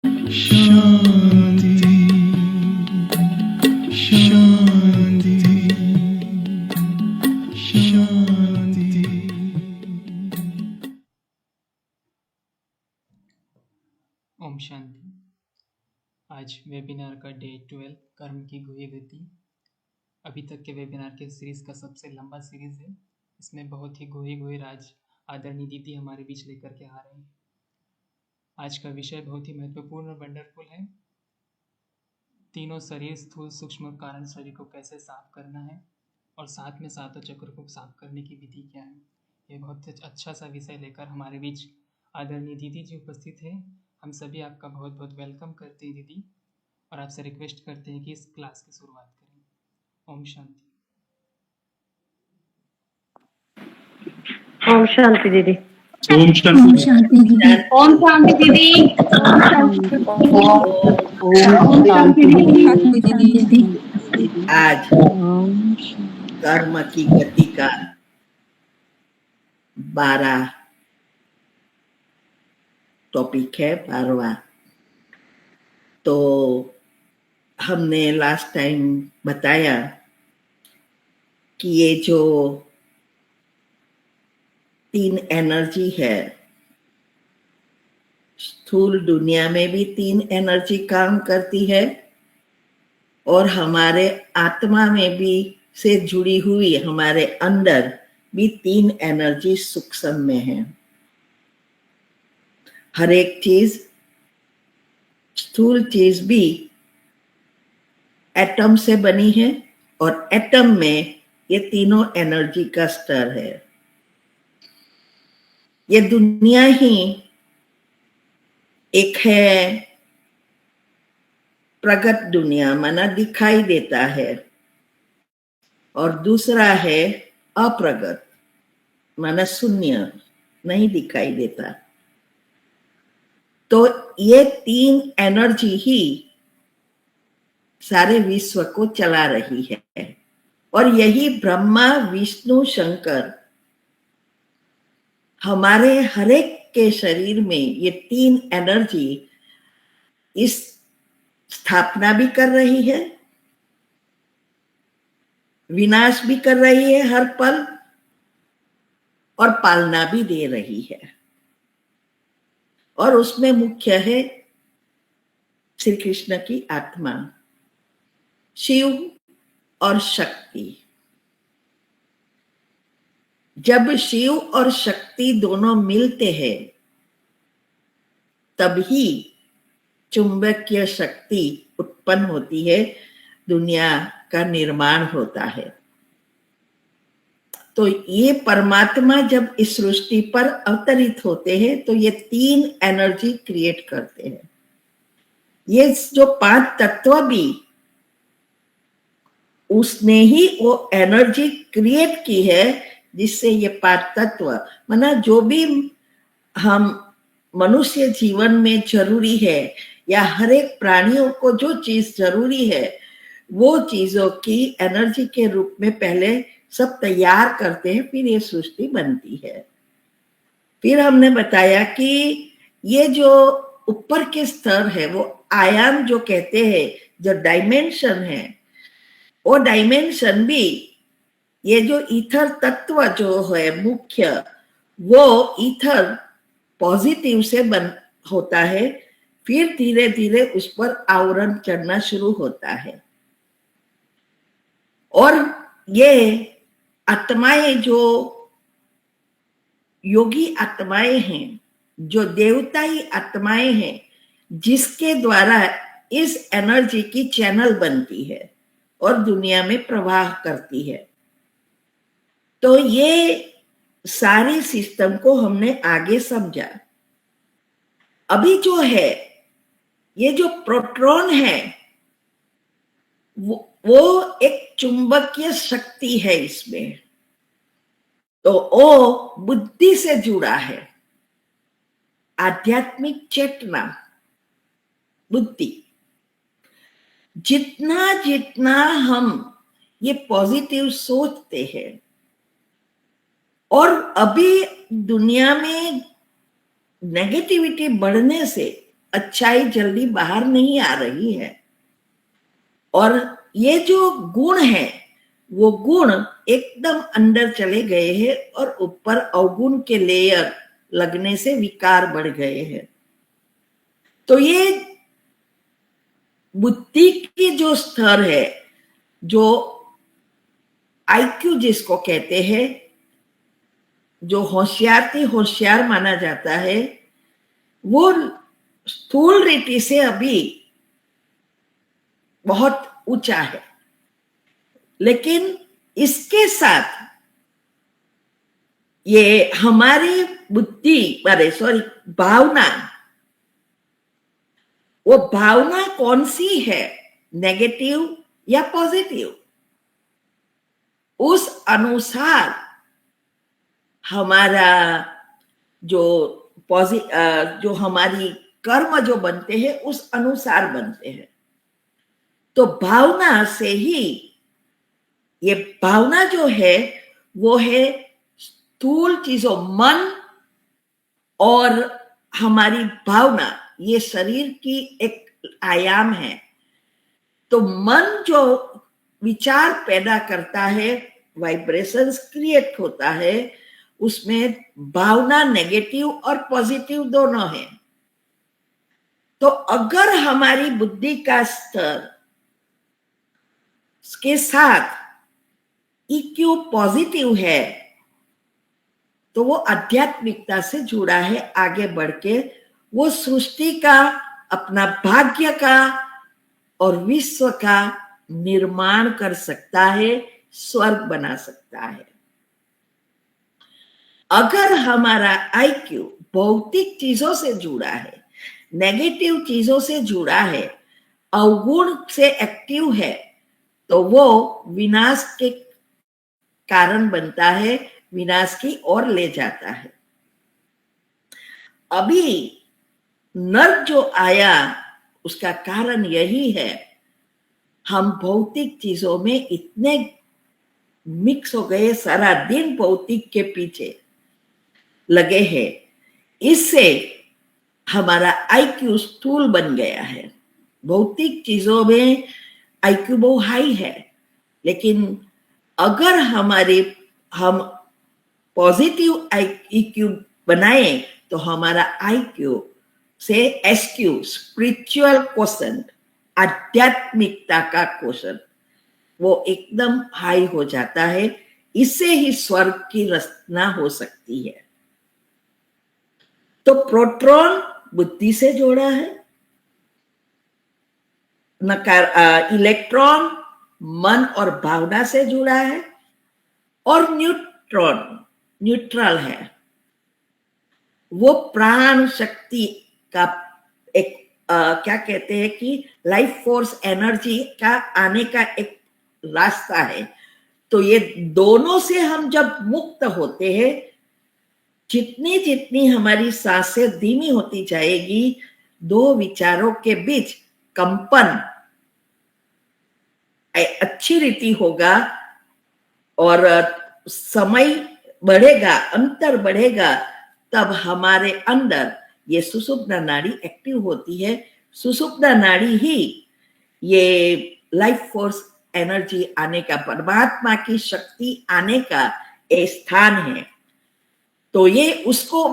शांति शांति शांति। ओम शांति। आज वेबिनार का डे 12 कर्म की गुही गति। अभी तक के वेबिनार के सीरीज का सबसे लंबा सीरीज है। इसमें बहुत ही गुही राज आदरणीय दीदी हमारे बीच लेकर के आ रहे हैं। आज का विषय बहुत ही महत्वपूर्ण और वंडरफुल है। तीनों शरीर, स्थूल, सूक्ष्म और कारण शरीर को कैसे साफ करना है और साथ में सातों चक्र को साफ करने की विधि क्या है। ये बहुत अच्छा सा विषय लेकर हमारे बीच आदरणीय दीदी जी उपस्थित है। हम सभी आपका बहुत बहुत वेलकम करते हैं दीदी, और आपसे रिक्वेस्ट करते हैं कि इस क्लास की शुरुआत करें। ओम शांति। ओम शांति दीदी। ओम शांति दीदी। ओम शांति दीदी। ओम शांति दीदी। आज कर्म की गति का 12 टॉपिक है, 12वां। तो हमने लास्ट टाइम बताया कि ये जो 3 एनर्जी है, स्थूल दुनिया में भी 3 एनर्जी काम करती है और हमारे आत्मा में भी से जुड़ी हुई हमारे अंदर भी 3 एनर्जी सूक्ष्म में है। हर एक चीज, स्थूल चीज भी एटम से बनी है और एटम में ये तीनों एनर्जी का स्तर है। ये दुनिया ही एक है प्रगट दुनिया, माना दिखाई देता है, और दूसरा है अप्रगट, माना शून्य, नहीं दिखाई देता। तो ये 3 एनर्जी ही सारे विश्व को चला रही है, और यही ब्रह्मा, विष्णु, शंकर हमारे हरेक के शरीर में ये 3 एनर्जी इस स्थापना भी कर रही है, विनाश भी कर रही है हर पल, और पालना भी दे रही है। और उसमें मुख्य है श्री कृष्ण की आत्मा, शिव और शक्ति। जब शिव और शक्ति दोनों मिलते हैं तभी चुंबकीय शक्ति उत्पन्न होती है, दुनिया का निर्माण होता है। तो ये परमात्मा जब इस सृष्टि पर अवतरित होते हैं तो ये 3 एनर्जी क्रिएट करते हैं। ये जो 5 तत्व भी उसने ही वो एनर्जी क्रिएट की है, जिससे ये 5 तत्व, माना जो भी हम मनुष्य जीवन में जरूरी है या हर एक प्राणियों को जो चीज जरूरी है, वो चीजों की एनर्जी के रूप में पहले सब तैयार करते हैं, फिर ये सृष्टि बनती है। फिर हमने बताया कि ये जो ऊपर के स्तर है, वो आयाम जो कहते हैं, जो डायमेंशन है, वो डायमेंशन भी ये जो ईथर तत्व जो है मुख्य, वो ईथर पॉजिटिव से बन होता है, फिर धीरे धीरे उस पर आवरण चढ़ना शुरू होता है। और ये आत्माएं जो योगी आत्माएं हैं, जो देवताई आत्माएं हैं, जिसके द्वारा इस एनर्जी की चैनल बनती है और दुनिया में प्रवाह करती है। तो ये सारी सिस्टम को हमने आगे समझा। अभी जो है ये जो प्रोटॉन है, वो एक चुंबकीय शक्ति है इसमें, तो वो बुद्धि से जुड़ा है, आध्यात्मिक चेतना, बुद्धि। जितना जितना हम ये पॉजिटिव सोचते हैं, और अभी दुनिया में नेगेटिविटी बढ़ने से अच्छाई जल्दी बाहर नहीं आ रही है। और ये जो गुण है वो गुण एकदम अंदर चले गए हैं और ऊपर अवगुण के लेयर लगने से विकार बढ़ गए हैं। तो ये बुद्धि की जो स्तर है, जो आईक्यू जिसको कहते हैं, जो होशियार माना जाता है, वो स्थूल रीति से अभी बहुत ऊंचा है। लेकिन इसके साथ ये हमारी बुद्धि भावना, वो भावना कौन सी है, नेगेटिव या पॉजिटिव, उस अनुसार हमारा जो हमारी कर्म जो बनते हैं उस अनुसार बनते हैं। तो भावना से ही, ये भावना जो है वो है स्थूल चीजों, मन और हमारी भावना, ये शरीर की एक आयाम है। तो मन जो विचार पैदा करता है, वाइब्रेशंस क्रिएट होता है, उसमें भावना नेगेटिव और पॉजिटिव दोनों है। तो अगर हमारी बुद्धि का स्तर के साथ EQ पॉजिटिव है तो वो आध्यात्मिकता से जुड़ा है, आगे बढ़ के वो सृष्टि का, अपना भाग्य का और विश्व का निर्माण कर सकता है, स्वर्ग बना सकता है। अगर हमारा IQ भौतिक चीजों से जुड़ा है, नेगेटिव चीजों से जुड़ा है, अवगुण से एक्टिव है, तो वो विनाश के कारण बनता है, विनाश की ओर ले जाता है। अभी नर्क जो आया उसका कारण यही है, हम भौतिक चीजों में इतने मिक्स हो गए, सारा दिन भौतिक के पीछे लगे हैं, इससे हमारा IQ स्थूल बन गया है। भौतिक चीजों में IQ बहुत हाई है, लेकिन अगर हम पॉजिटिव EQ बनाए तो हमारा IQ से SQ, स्पिरिचुअल क्वोशंट, आध्यात्मिकता का क्वोशंट, वो एकदम हाई हो जाता है। इससे ही स्वर्ग की रचना हो सकती है। तो प्रोटॉन बुद्धि से जोड़ा है, इलेक्ट्रॉन मन और भावना से जुड़ा है, और न्यूट्रॉन न्यूट्रल है, वो प्राण शक्ति का एक क्या कहते हैं कि लाइफ फोर्स एनर्जी का आने का एक रास्ता है। तो ये दोनों से हम जब मुक्त होते हैं, जितनी जितनी हमारी सांसें धीमी होती जाएगी, दो विचारों के बीच कंपन अच्छी रीति होगा और समय बढ़ेगा, अंतर बढ़ेगा, तब हमारे अंदर ये सुषुप्ना नाड़ी एक्टिव होती है। सुषुप्ना नाड़ी ही ये लाइफ फोर्स एनर्जी आने का, परमात्मा की शक्ति आने का एक स्थान है। तो ये उसको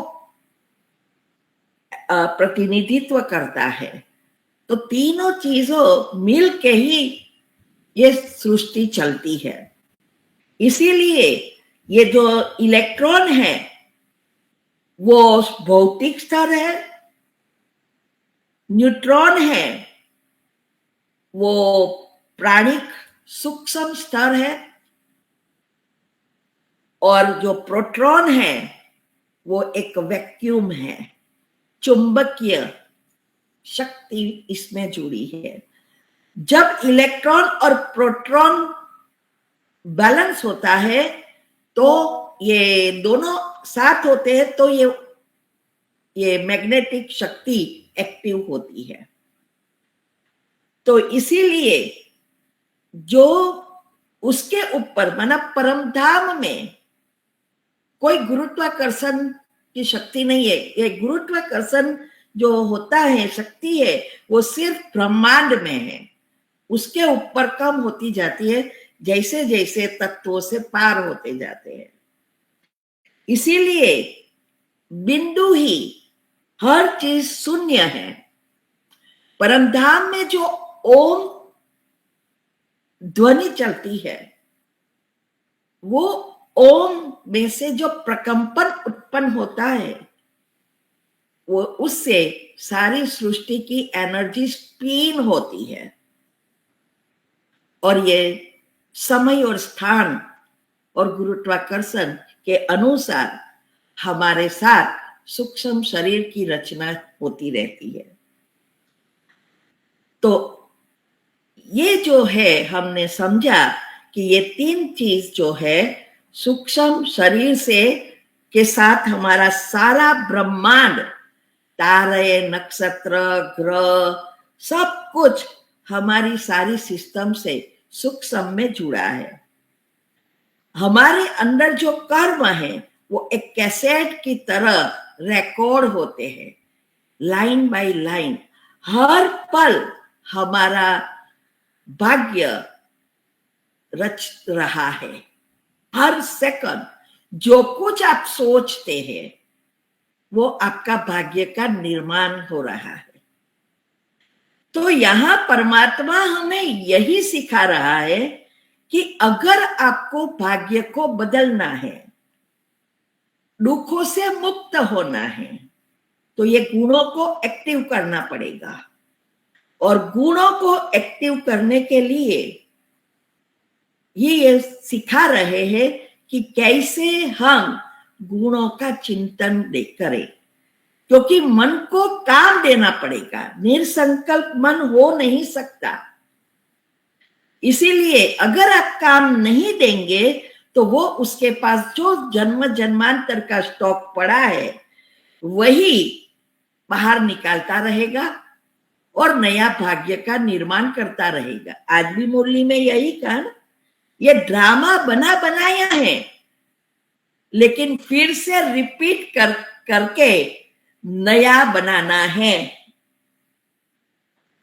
प्रतिनिधित्व करता है। तो तीनों चीजों मिल के ही ये सृष्टि चलती है। इसीलिए ये जो इलेक्ट्रॉन है वो भौतिक स्तर है, न्यूट्रॉन है वो प्राणिक सूक्ष्म स्तर है, और जो प्रोटॉन है वो एक वैक्यूम है, चुंबकीय शक्ति इसमें जुड़ी है। जब इलेक्ट्रॉन और प्रोटॉन बैलेंस होता है तो ये दोनों साथ होते हैं, तो ये मैग्नेटिक शक्ति एक्टिव होती है। तो इसीलिए जो उसके ऊपर माना परम धाम में कोई गुरुत्वाकर्षण की शक्ति नहीं है। ये गुरुत्वाकर्षण जो होता है, शक्ति है, वो सिर्फ ब्रह्मांड में है, उसके ऊपर कम होती जाती है जैसे जैसे तत्वों से पार होते जाते हैं। इसीलिए बिंदु ही हर चीज शून्य है। परमधाम में जो ओम ध्वनि चलती है, वो ओम में से जो प्रकंपन उत्पन्न होता है, वो उससे सारी सृष्टि की एनर्जी स्पिन होती है। और ये समय और स्थान और गुरुत्वाकर्षण के अनुसार हमारे साथ सूक्ष्म शरीर की रचना होती रहती है। तो ये जो है, हमने समझा कि ये तीन चीज जो है, सूक्ष्म शरीर से के साथ हमारा सारा ब्रह्मांड, तारे, नक्षत्र, ग्रह, सब कुछ हमारी सारी सिस्टम से सूक्ष्म में जुड़ा है। हमारे अंदर जो कर्म है वो एक कैसेट की तरह रिकॉर्ड होते हैं, लाइन बाय लाइन। हर पल हमारा भाग्य रच रहा है। हर सेकंड जो कुछ आप सोचते हैं वो आपका भाग्य का निर्माण हो रहा है। तो यहां परमात्मा हमें यही सिखा रहा है कि अगर आपको भाग्य को बदलना है, दुखों से मुक्त होना है, तो ये गुणों को एक्टिव करना पड़ेगा। और गुणों को एक्टिव करने के लिए ये सिखा रहे हैं कि कैसे हम गुणों का चिंतन करें, क्योंकि मन को काम देना पड़ेगा। निरसंकल्प मन हो नहीं सकता। इसीलिए अगर आप काम नहीं देंगे तो वो उसके पास जो जन्म जन्मांतर का स्टॉक पड़ा है वही बाहर निकालता रहेगा और नया भाग्य का निर्माण करता रहेगा। आज भी मुरली में यही कहा ना, ये ड्रामा बना बनाया है, लेकिन फिर से रिपीट करके नया बनाना है।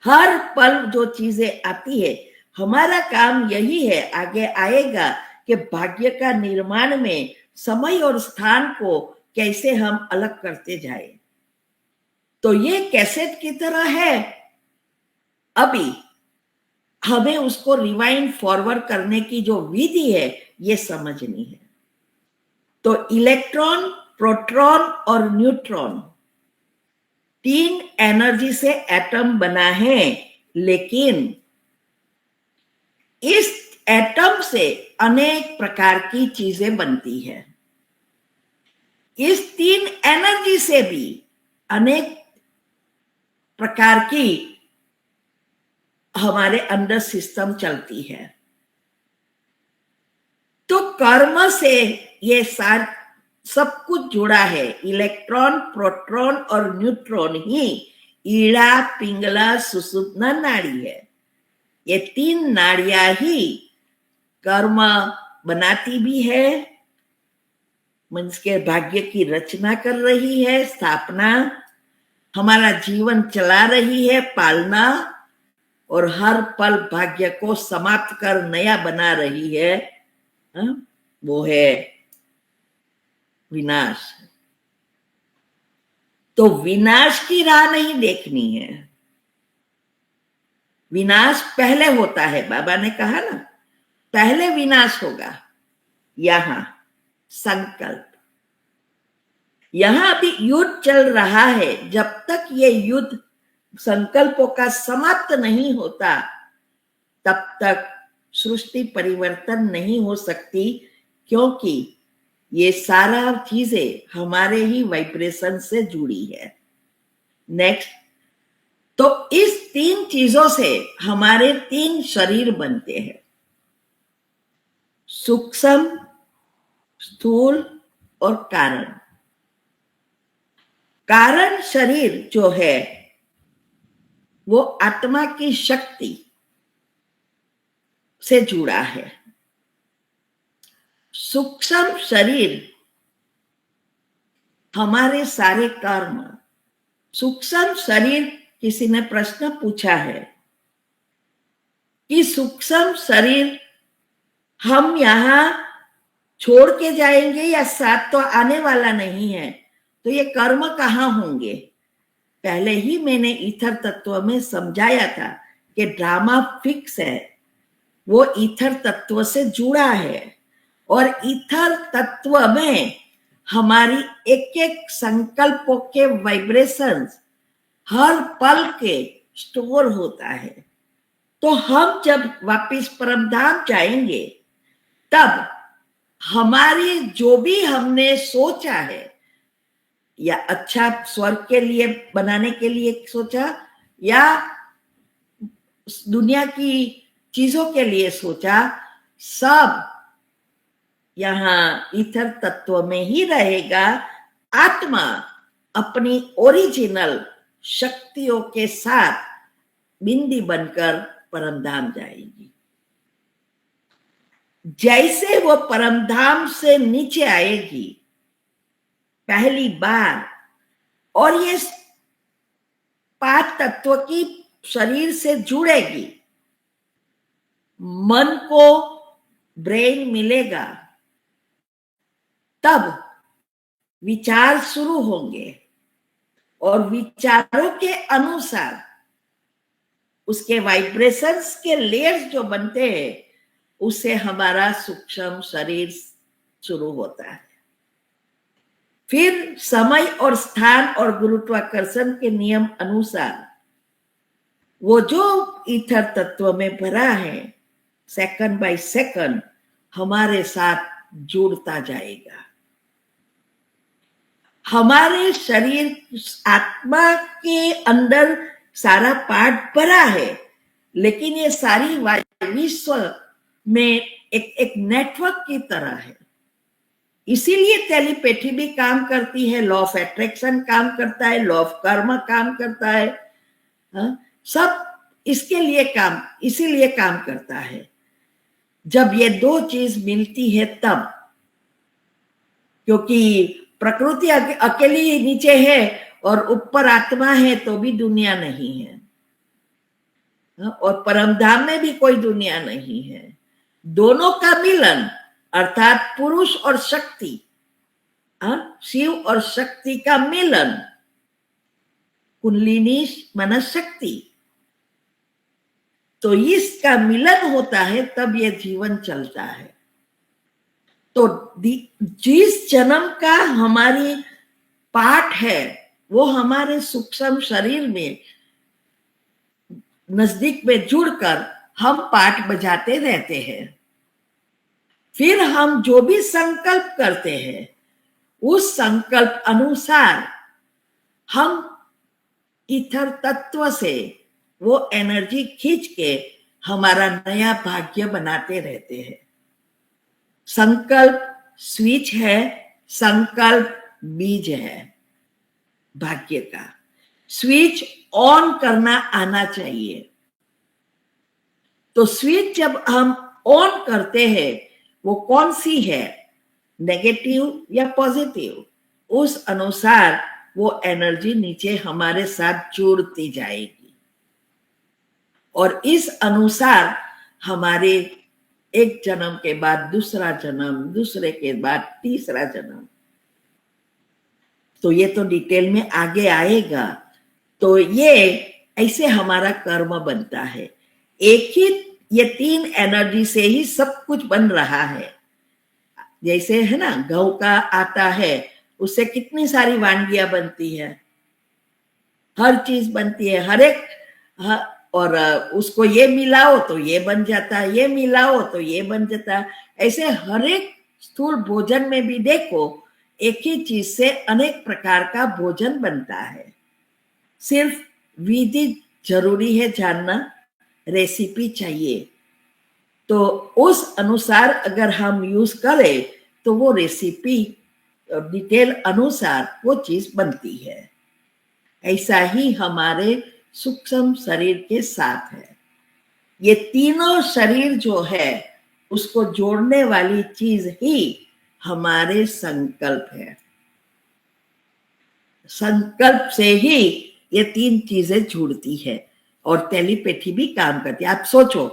हर पल जो चीजें आती है, हमारा काम यही है, आगे आएगा कि भाग्य का निर्माण में समय और स्थान को कैसे हम अलग करते जाए। तो ये कैसेट की तरह है। अभी हमें उसको रिवाइंड फॉरवर्ड करने की जो विधि है ये समझनी है। तो इलेक्ट्रॉन, प्रोटॉन और न्यूट्रॉन तीन एनर्जी से एटम बना है, लेकिन इस एटम से अनेक प्रकार की चीजें बनती है। इस तीन एनर्जी से भी अनेक प्रकार की हमारे अंदर सिस्टम चलती है। तो कर्म से ये सब कुछ जुड़ा है। इलेक्ट्रॉन, प्रोटॉन और न्यूट्रॉन ही ईड़ा, पिंगला, सुषुम्ना नाड़ी है। ये तीन नाड़ियां ही कर्म बनाती भी है, मनुष्य के भाग्य की रचना कर रही है, स्थापना, हमारा जीवन चला रही है, पालना, और हर पल भाग्य को समाप्त कर नया बना रही है। वो है विनाश। तो विनाश की राह नहीं देखनी है। विनाश पहले होता है, बाबा ने कहा ना, पहले विनाश होगा। यहां संकल्प, यहां अभी युद्ध चल रहा है। जब तक ये युद्ध संकल्पों का समाप्त नहीं होता, तब तक सृष्टि परिवर्तन नहीं हो सकती, क्योंकि ये सारा चीजें हमारे ही वाइब्रेशन से जुड़ी है। नेक्स्ट, तो इस तीन चीजों से हमारे तीन शरीर बनते हैं, सूक्ष्म, स्थूल और कारण। कारण शरीर जो है वो आत्मा की शक्ति से जुड़ा है। सूक्ष्म शरीर हमारे सारे कर्म, सूक्ष्म शरीर, किसी ने प्रश्न पूछा है कि सूक्ष्म शरीर हम यहाँ छोड़ के जाएंगे या साथ तो आने वाला नहीं है, तो ये कर्म कहाँ होंगे। पहले ही मैंने ईथर तत्व में समझाया था कि ड्रामा फिक्स है, वो ईथर तत्व से जुड़ा है और ईथर तत्व में हमारी एक एक संकल्पों के वाइब्रेशंस हर पल के स्टोर होता है। तो हम जब वापिस परमधाम जाएंगे तब हमारी जो भी हमने सोचा है या अच्छा स्वर्ग के लिए बनाने के लिए सोचा या दुनिया की चीजों के लिए सोचा, सब यहाँ ईथर तत्व में ही रहेगा। आत्मा अपनी ओरिजिनल शक्तियों के साथ बिंदी बनकर परमधाम जाएगी। जैसे वो परमधाम से नीचे आएगी पहली बार और ये 5 तत्व की शरीर से जुड़ेगी, मन को ब्रेन मिलेगा, तब विचार शुरू होंगे और विचारों के अनुसार उसके वाइब्रेशंस के लेयर्स जो बनते हैं उससे हमारा सूक्ष्म शरीर शुरू होता है। फिर समय और स्थान और गुरुत्वाकर्षण के नियम अनुसार वो जो ईथर तत्व में भरा है सेकंड बाय सेकंड हमारे साथ जुड़ता जाएगा। हमारे शरीर आत्मा के अंदर सारा पार्ट भरा है, लेकिन ये सारी विश्व में एक नेटवर्क की तरह है। इसीलिए टेलीपैथी भी काम करती है, लॉ ऑफ अट्रैक्शन काम करता है, लॉ ऑफ कर्म काम करता है, सब इसके लिए काम, इसीलिए काम करता है। जब ये 2 चीज मिलती है तब, क्योंकि प्रकृति अकेली नीचे है और ऊपर आत्मा है तो भी दुनिया नहीं है, और परमधाम में भी कोई दुनिया नहीं है। दोनों का मिलन अर्थात पुरुष और शक्ति, शिव और शक्ति का मिलन, कुंडलिनी मनशक्ति, तो इसका मिलन होता है तब ये जीवन चलता है। तो जिस जन्म का हमारी पाठ है वो हमारे सूक्ष्म शरीर में नजदीक में जुड़कर हम पाठ बजाते रहते हैं। फिर हम जो भी संकल्प करते हैं उस संकल्प अनुसार हम ईथर तत्व से वो एनर्जी खींच के हमारा नया भाग्य बनाते रहते हैं। संकल्प स्विच है, संकल्प बीज है भाग्य का। स्विच ऑन करना आना चाहिए। तो स्विच जब हम ऑन करते हैं वो कौन सी है, नेगेटिव या पॉजिटिव, उस अनुसार वो एनर्जी नीचे हमारे साथ जुड़ती जाएगी और इस अनुसार हमारे एक जन्म के बाद दूसरा जन्म, दूसरे के बाद तीसरा जन्म। तो ये तो डिटेल में आगे आएगा। तो ये ऐसे हमारा कर्म बनता है। एक ही ये 3 एनर्जी से ही सब कुछ बन रहा है। जैसे है ना, गऊ का आता है, उससे कितनी सारी वानगियां बनती है, हर चीज बनती है, हर एक, और उसको ये मिलाओ तो ये बन जाता है, ये मिलाओ तो ये बन जाता है। ऐसे हर एक स्थूल भोजन में भी देखो एक ही चीज से अनेक प्रकार का भोजन बनता है। सिर्फ विधि जरूरी है जानना, रेसिपी चाहिए। तो उस अनुसार अगर हम यूज करें तो वो रेसिपी डिटेल अनुसार वो चीज बनती है। ऐसा ही हमारे सूक्ष्म शरीर के साथ है। ये तीनों शरीर जो है उसको जोड़ने वाली चीज ही हमारे संकल्प है। संकल्प से ही ये तीन चीजें जुड़ती है और टेलीपैथी भी काम करती है। आप सोचो,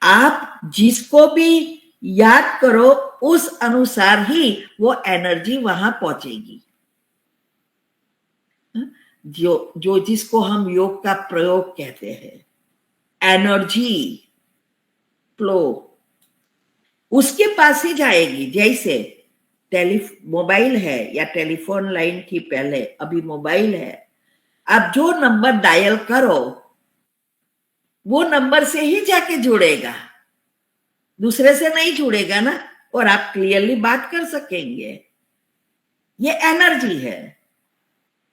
आप जिसको भी याद करो उस अनुसार ही वो एनर्जी वहां पहुंचेगी। जो जिसको हम योग का प्रयोग कहते हैं, एनर्जी फ्लो उसके पास ही जाएगी। जैसे मोबाइल है या टेलीफोन लाइन थी पहले, अभी मोबाइल है। आप जो नंबर डायल करो वो नंबर से ही जाके जुड़ेगा, दूसरे से नहीं जुड़ेगा ना, और आप क्लियरली बात कर सकेंगे। ये एनर्जी है।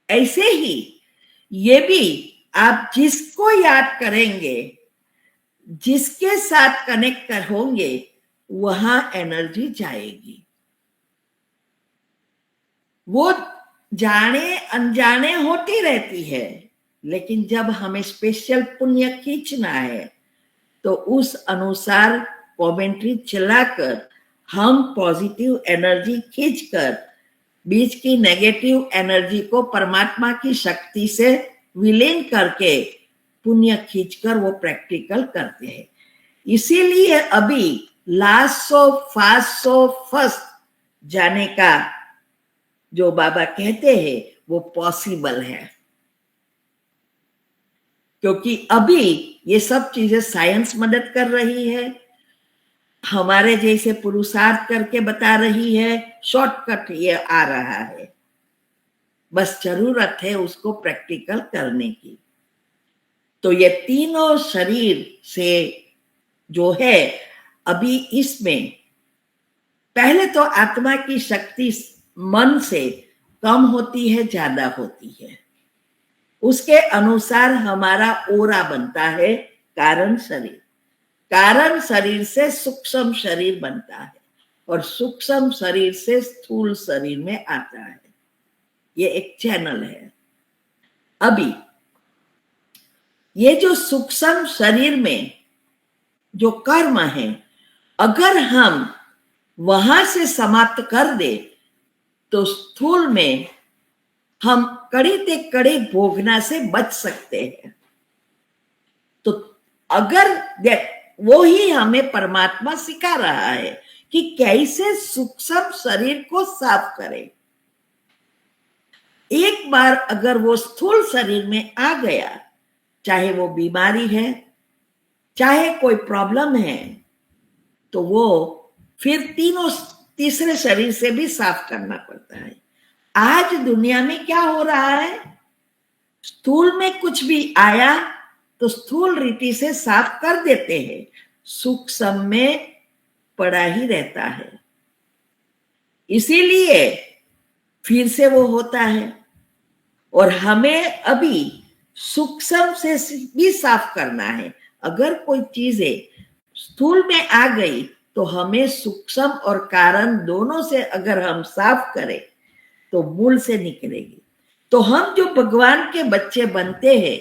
ऐसे ही ये भी आप जिसको याद करेंगे, जिसके साथ कनेक्ट कर होंगे, वहां एनर्जी जाएगी। वो जाने अनजाने होती रहती है, लेकिन जब हमें स्पेशल पुण्य खींचना है तो उस अनुसार कमेंट्री चलाकर हम पॉजिटिव एनर्जी खींचकर बीच की नेगेटिव एनर्जी को परमात्मा की शक्ति से विलीन करके पुण्य खींचकर वो प्रैक्टिकल करते हैं। इसीलिए अभी last so fast so first जाने का जो बाबा कहते हैं वो पॉसिबल है, क्योंकि अभी ये सब चीजें साइंस मदद कर रही है, हमारे जैसे पुरुषार्थ करके बता रही है, शॉर्टकट ये आ रहा है। बस जरूरत है उसको प्रैक्टिकल करने की। तो ये तीनों शरीर से जो है अभी इसमें पहले तो आत्मा की शक्ति मन से कम होती है, ज्यादा होती है। उसके अनुसार हमारा ओरा बनता है, कारण शरीर। कारण शरीर से सूक्ष्म शरीर बनता है और सूक्ष्म शरीर से स्थूल शरीर में आता है। ये एक चैनल है। अभी ये जो सूक्ष्म शरीर में जो कर्म है, अगर हम वहां से समाप्त कर दे तो स्थूल में हम कड़ी ते कड़ी भोगना से बच सकते हैं। तो अगर वो ही हमें परमात्मा सिखा रहा है कि कैसे सूक्ष्म शरीर को साफ करें। एक बार अगर वो स्थूल शरीर में आ गया, चाहे वो बीमारी है, चाहे कोई प्रॉब्लम है, तो वो फिर तीसरे शरीर से भी साफ करना पड़ता है। आज दुनिया में क्या हो रहा है, स्थूल में कुछ भी आया तो स्थूल रीति से साफ कर देते हैं, सूक्ष्म में पड़ा ही रहता है, इसीलिए फिर से वो होता है। और हमें अभी सूक्ष्म से भी साफ करना है। अगर कोई चीजें स्थूल में आ गई तो हमें सूक्ष्म और कारण दोनों से अगर हम साफ करें तो मूल से निकलेगी। तो हम जो भगवान के बच्चे बनते हैं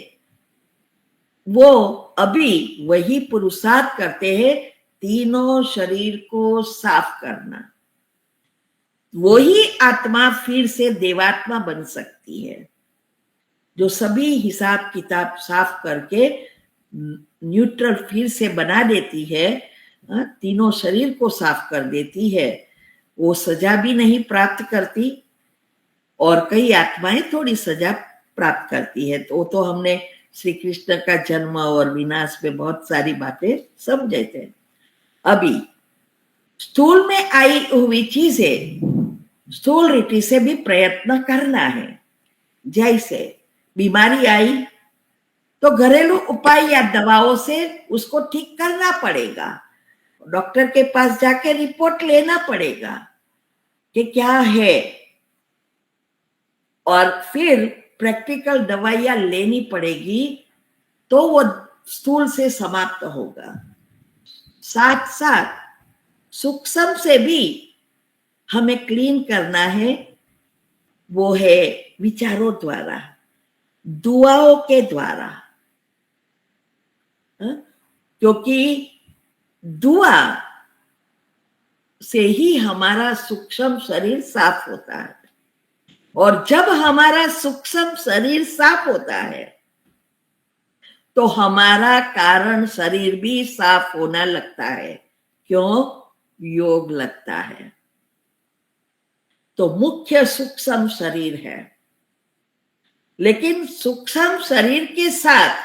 वो अभी वही पुरुषार्थ करते हैं, तीनों शरीर को साफ करना। वही आत्मा फिर से देवात्मा बन सकती है, जो सभी हिसाब किताब साफ करके न्यूट्रल फिर से बना देती है, तीनों शरीर को साफ कर देती है। वो सजा भी नहीं प्राप्त करती और कई आत्माएं थोड़ी सजा प्राप्त करती है। तो हमने श्री कृष्ण का जन्म और विनाश में बहुत सारी बातें समझे थे। अभी स्थूल में आई हुई चीजें स्थूल रीति से भी प्रयत्न करना है। जैसे बीमारी आई तो घरेलू उपाय या दवाओं से उसको ठीक करना पड़ेगा, डॉक्टर के पास जाके रिपोर्ट लेना पड़ेगा कि क्या है, और फिर प्रैक्टिकल दवाइयां लेनी पड़ेगी तो वो स्थूल से समाप्त होगा। साथ साथ सूक्ष्म से भी हमें क्लीन करना है, वो है विचारों द्वारा, दुआओं के द्वारा। क्योंकि दुआ से ही हमारा सूक्ष्म शरीर साफ होता है। और जब हमारा सूक्ष्म शरीर साफ होता है तो हमारा कारण शरीर भी साफ होना लगता है। क्यों? योग लगता है। तो मुख्य सूक्ष्म शरीर है, लेकिन सूक्ष्म शरीर के साथ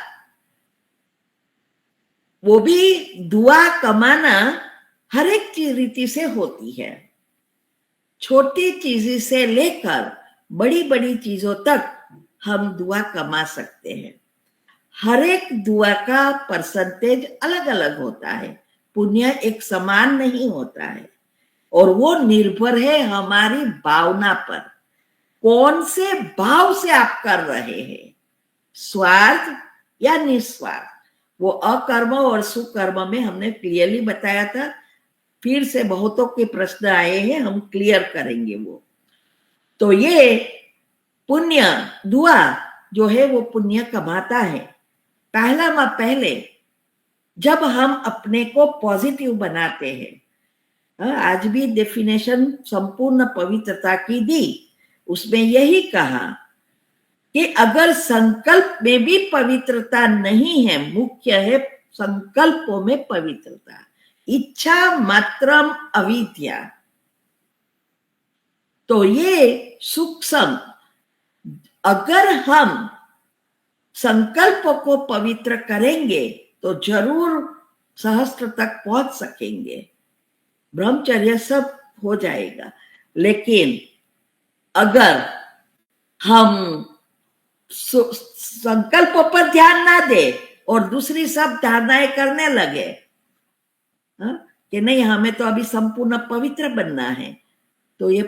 वो भी दुआ कमाना हर एक रीति से होती है। छोटी चीज से लेकर बड़ी बड़ी चीजों तक हम दुआ कमा सकते हैं। हर एक दुआ का परसेंटेज अलग अलग होता है, पुण्य एक समान नहीं होता है, और वो निर्भर है हमारी भावना पर। कौन से भाव से आप कर रहे हैं, स्वार्थ या निस्वार्थ। वो अकर्म और सुकर्म में हमने क्लियरली बताया था। फिर से बहुतों के प्रश्न आए हैं, हम क्लियर करेंगे वो। तो ये पुण्य दुआ जो है वो पुण्य कमाता है। पहले जब हम अपने को पॉजिटिव बनाते हैं, आज भी डेफिनेशन संपूर्ण पवित्रता की दी, उसमें यही कहा कि अगर संकल्प में भी पवित्रता नहीं है, मुख्य है संकल्पों में पवित्रता, इच्छा मात्रम अविद्या। तो ये सूक्ष्म, अगर हम संकल्प को पवित्र करेंगे तो जरूर सहस्त्र तक पहुंच सकेंगे, ब्रह्मचर्य सब हो जाएगा। लेकिन अगर हम संकल्प पर ध्यान ना दे और दूसरी सब धारणाएं करने लगे, कि नहीं हमें तो अभी संपूर्ण पवित्र बनना है, तो ये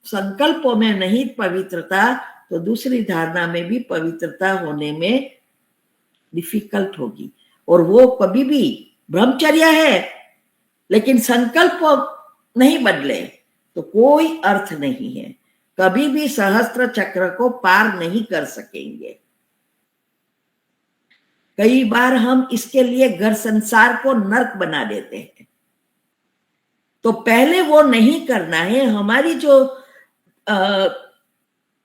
संकल्पों में नहीं पवित्रता, तो दूसरी धारणा में भी पवित्रता होने में डिफिकल्ट होगी। और वो कभी भी ब्रह्मचर्य है लेकिन संकल्प नहीं बदले तो कोई अर्थ नहीं है, कभी भी सहस्त्र चक्र को पार नहीं कर सकेंगे। कई बार हम इसके लिए घर संसार को नर्क बना देते हैं, तो पहले वो नहीं करना है। हमारी जो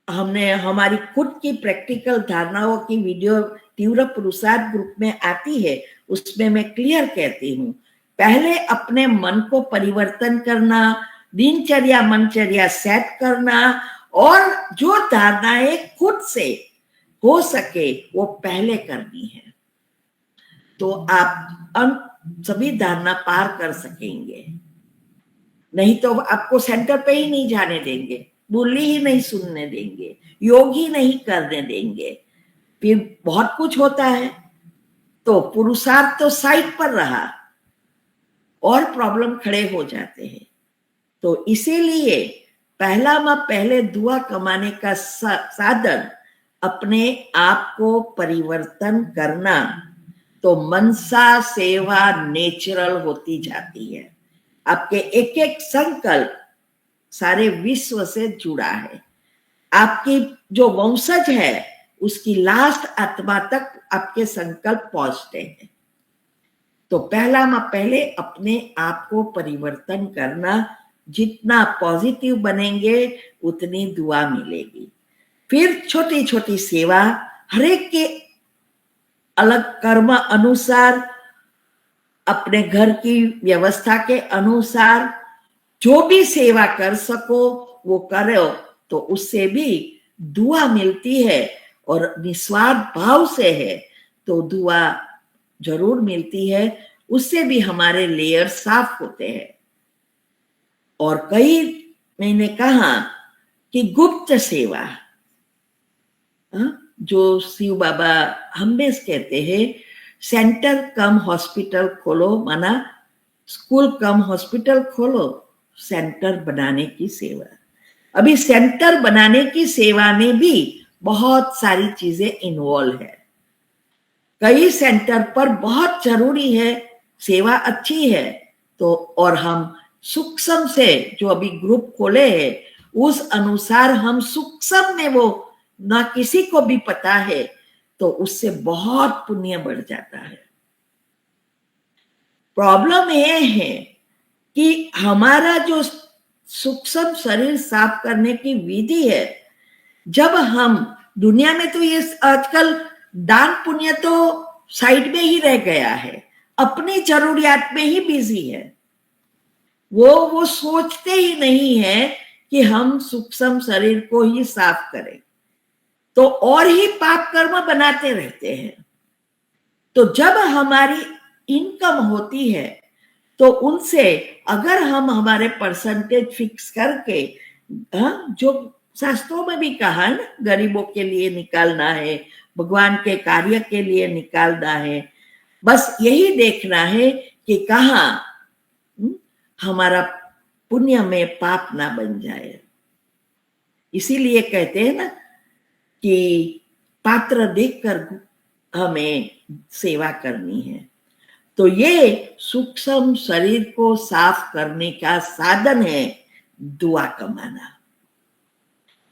हमने हमारी खुद की प्रैक्टिकल धारणाओं की वीडियो तीव्र पुरुषार्थ ग्रुप में आती है, उसमें मैं क्लियर कहती हूँ, पहले अपने मन को परिवर्तन करना, दिनचर्या मनचर्या सेट करना, और जो धारणाएं खुद से हो सके वो पहले करनी है, तो आप सभी धारणा पार कर सकेंगे। नहीं तो आपको सेंटर पे ही नहीं जाने देंगे, बोली ही नहीं सुनने देंगे, योग ही नहीं करने देंगे, फिर बहुत कुछ होता है। तो पुरुषार्थ तो साइड पर रहा और प्रॉब्लम खड़े हो जाते हैं। तो इसीलिए पहले दुआ कमाने का साधन अपने आप को परिवर्तन करना, तो मनसा सेवा नेचुरल होती जाती है। आपके एक एक संकल्प सारे विश्व से जुड़ा है। आपकी जो वंशज है उसकी लास्ट आत्मा तक आपके संकल्प पहुंचते हैं। तो पहले अपने आप को परिवर्तन करना, जितना पॉजिटिव बनेंगे उतनी दुआ मिलेगी। फिर छोटी छोटी सेवा, हरेक के अलग कर्म अनुसार, अपने घर की व्यवस्था के अनुसार जो भी सेवा कर सको वो करो, तो उससे भी दुआ मिलती है। और निस्वार्थ भाव से है तो दुआ जरूर मिलती है, उससे भी हमारे लेयर साफ होते हैं। और कई मैंने कहा कि गुप्त सेवा, जो शिव बाबा हमेशा कहते हैं, सेंटर कम हॉस्पिटल खोलो, माना स्कूल कम हॉस्पिटल खोलो, सेंटर बनाने की सेवा। अभी सेंटर बनाने की सेवा में भी बहुत सारी चीजें इन्वॉल्व है। कई सेंटर पर बहुत जरूरी है, सेवा अच्छी है, तो और हम सूक्ष्म से जो अभी ग्रुप खोले हैं उस अनुसार हम सूक्ष्म में वो ना किसी को भी पता है, तो उससे बहुत पुण्य बढ़ जाता है। प्रॉब्लम ये है कि हमारा जो सूक्ष्म शरीर साफ करने की विधि है जब हम दुनिया में तो ये आजकल दान पुण्य तो साइड में ही रह गया है, अपनी जरूरियात में ही बिजी है। वो सोचते ही नहीं है कि हम सूक्ष्म शरीर को ही साफ करें, तो और ही पाप कर्म बनाते रहते हैं। तो जब हमारी इनकम होती है तो उनसे अगर हम हमारे परसेंटेज फिक्स करके, जो शास्त्रों में भी कहा है ना, गरीबों के लिए निकालना है, भगवान के कार्य के लिए निकालना है, बस यही देखना है कि कहाँ हमारा पुण्य में पाप ना बन जाए। इसीलिए कहते हैं ना कि पात्र देखकर हमें सेवा करनी है। तो ये सूक्ष्म शरीर को साफ करने का साधन है दुआ कमाना।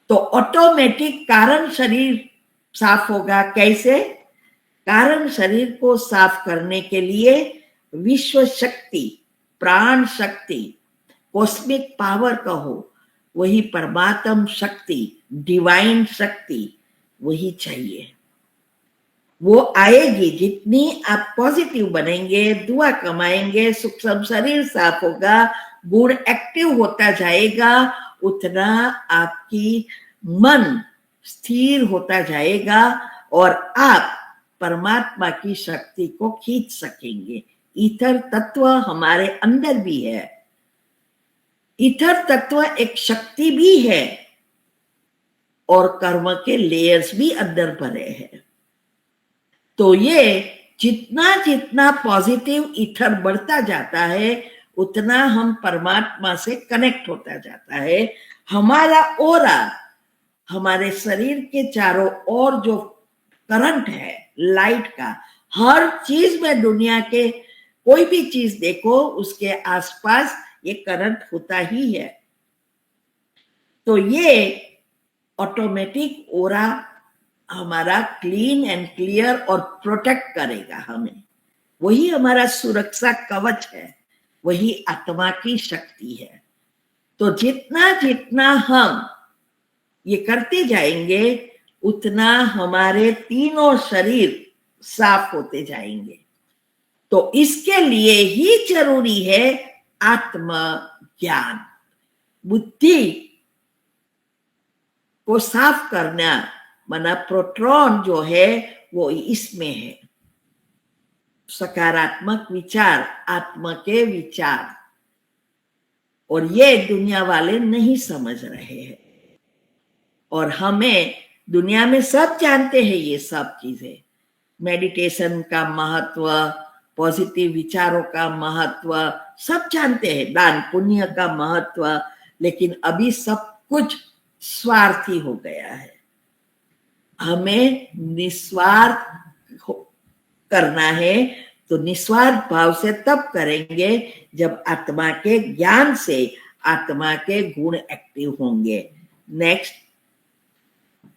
तो ऑटोमेटिक कारण शरीर साफ होगा। कैसे? कारण शरीर को साफ करने के लिए विश्व शक्ति, प्राण शक्ति, कॉस्मिक पावर कहो, वही परमात्म शक्ति, डिवाइन शक्ति, वही चाहिए। वो आएगी। जितनी आप पॉजिटिव बनेंगे, दुआ कमाएंगे, सूक्ष्म शरीर साफ होगा, गुण एक्टिव होता जाएगा, उतना आपकी मन स्थिर होता जाएगा और आप परमात्मा की शक्ति को खींच सकेंगे। ईथर तत्व हमारे अंदर भी है। ईथर तत्व एक शक्ति भी है और कर्म के लेयर्स भी अंदर भरे हैं। तो ये जितना जितना पॉजिटिव ईथर बढ़ता जाता है, उतना हम परमात्मा से कनेक्ट होता जाता है। हमारा ओरा, हमारे शरीर के चारों ओर जो करंट है लाइट का, हर चीज में, दुनिया के कोई भी चीज देखो, उसके आसपास ये करंट होता ही है। तो ये ऑटोमेटिक ओरा हमारा क्लीन एंड क्लियर और प्रोटेक्ट करेगा हमें। वही हमारा सुरक्षा कवच है, वही आत्मा की शक्ति है। तो जितना जितना हम ये करते जाएंगे, उतना हमारे तीनों शरीर साफ होते जाएंगे। तो इसके लिए ही जरूरी है आत्मज्ञान। बुद्धि को साफ करना, माना प्रोटॉन जो है वो इसमें है। सकारात्मक विचार, आत्मा के विचार, और ये दुनिया वाले नहीं समझ रहे हैं। और हमें दुनिया में सब जानते हैं ये सब चीजें, मेडिटेशन का महत्व, पॉजिटिव विचारों का महत्व, सब जानते हैं, दान पुण्य का महत्व, लेकिन अभी सब कुछ स्वार्थी हो गया है। हमें निस्वार्थ करना है, तो निस्वार्थ भाव से तब करेंगे जब आत्मा के ज्ञान से आत्मा के गुण एक्टिव होंगे। नेक्स्ट,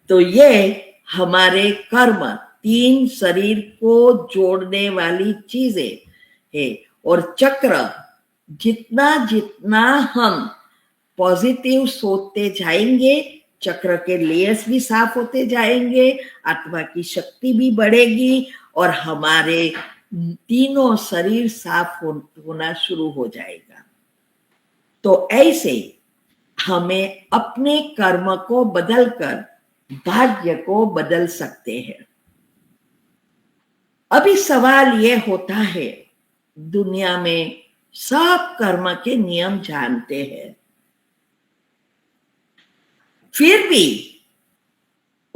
तो ये हमारे कर्म, तीन शरीर को जोड़ने वाली चीजें है। और चक्र, जितना जितना हम पॉजिटिव सोचते जाएंगे, चक्र के लेयर्स भी साफ होते जाएंगे, आत्मा की शक्ति भी बढ़ेगी और हमारे तीनों शरीर साफ होना शुरू हो जाएगा। तो ऐसे हमें अपने कर्म को बदलकर भाग्य को बदल सकते हैं। अभी सवाल यह होता है, दुनिया में सब कर्म के नियम जानते हैं, फिर भी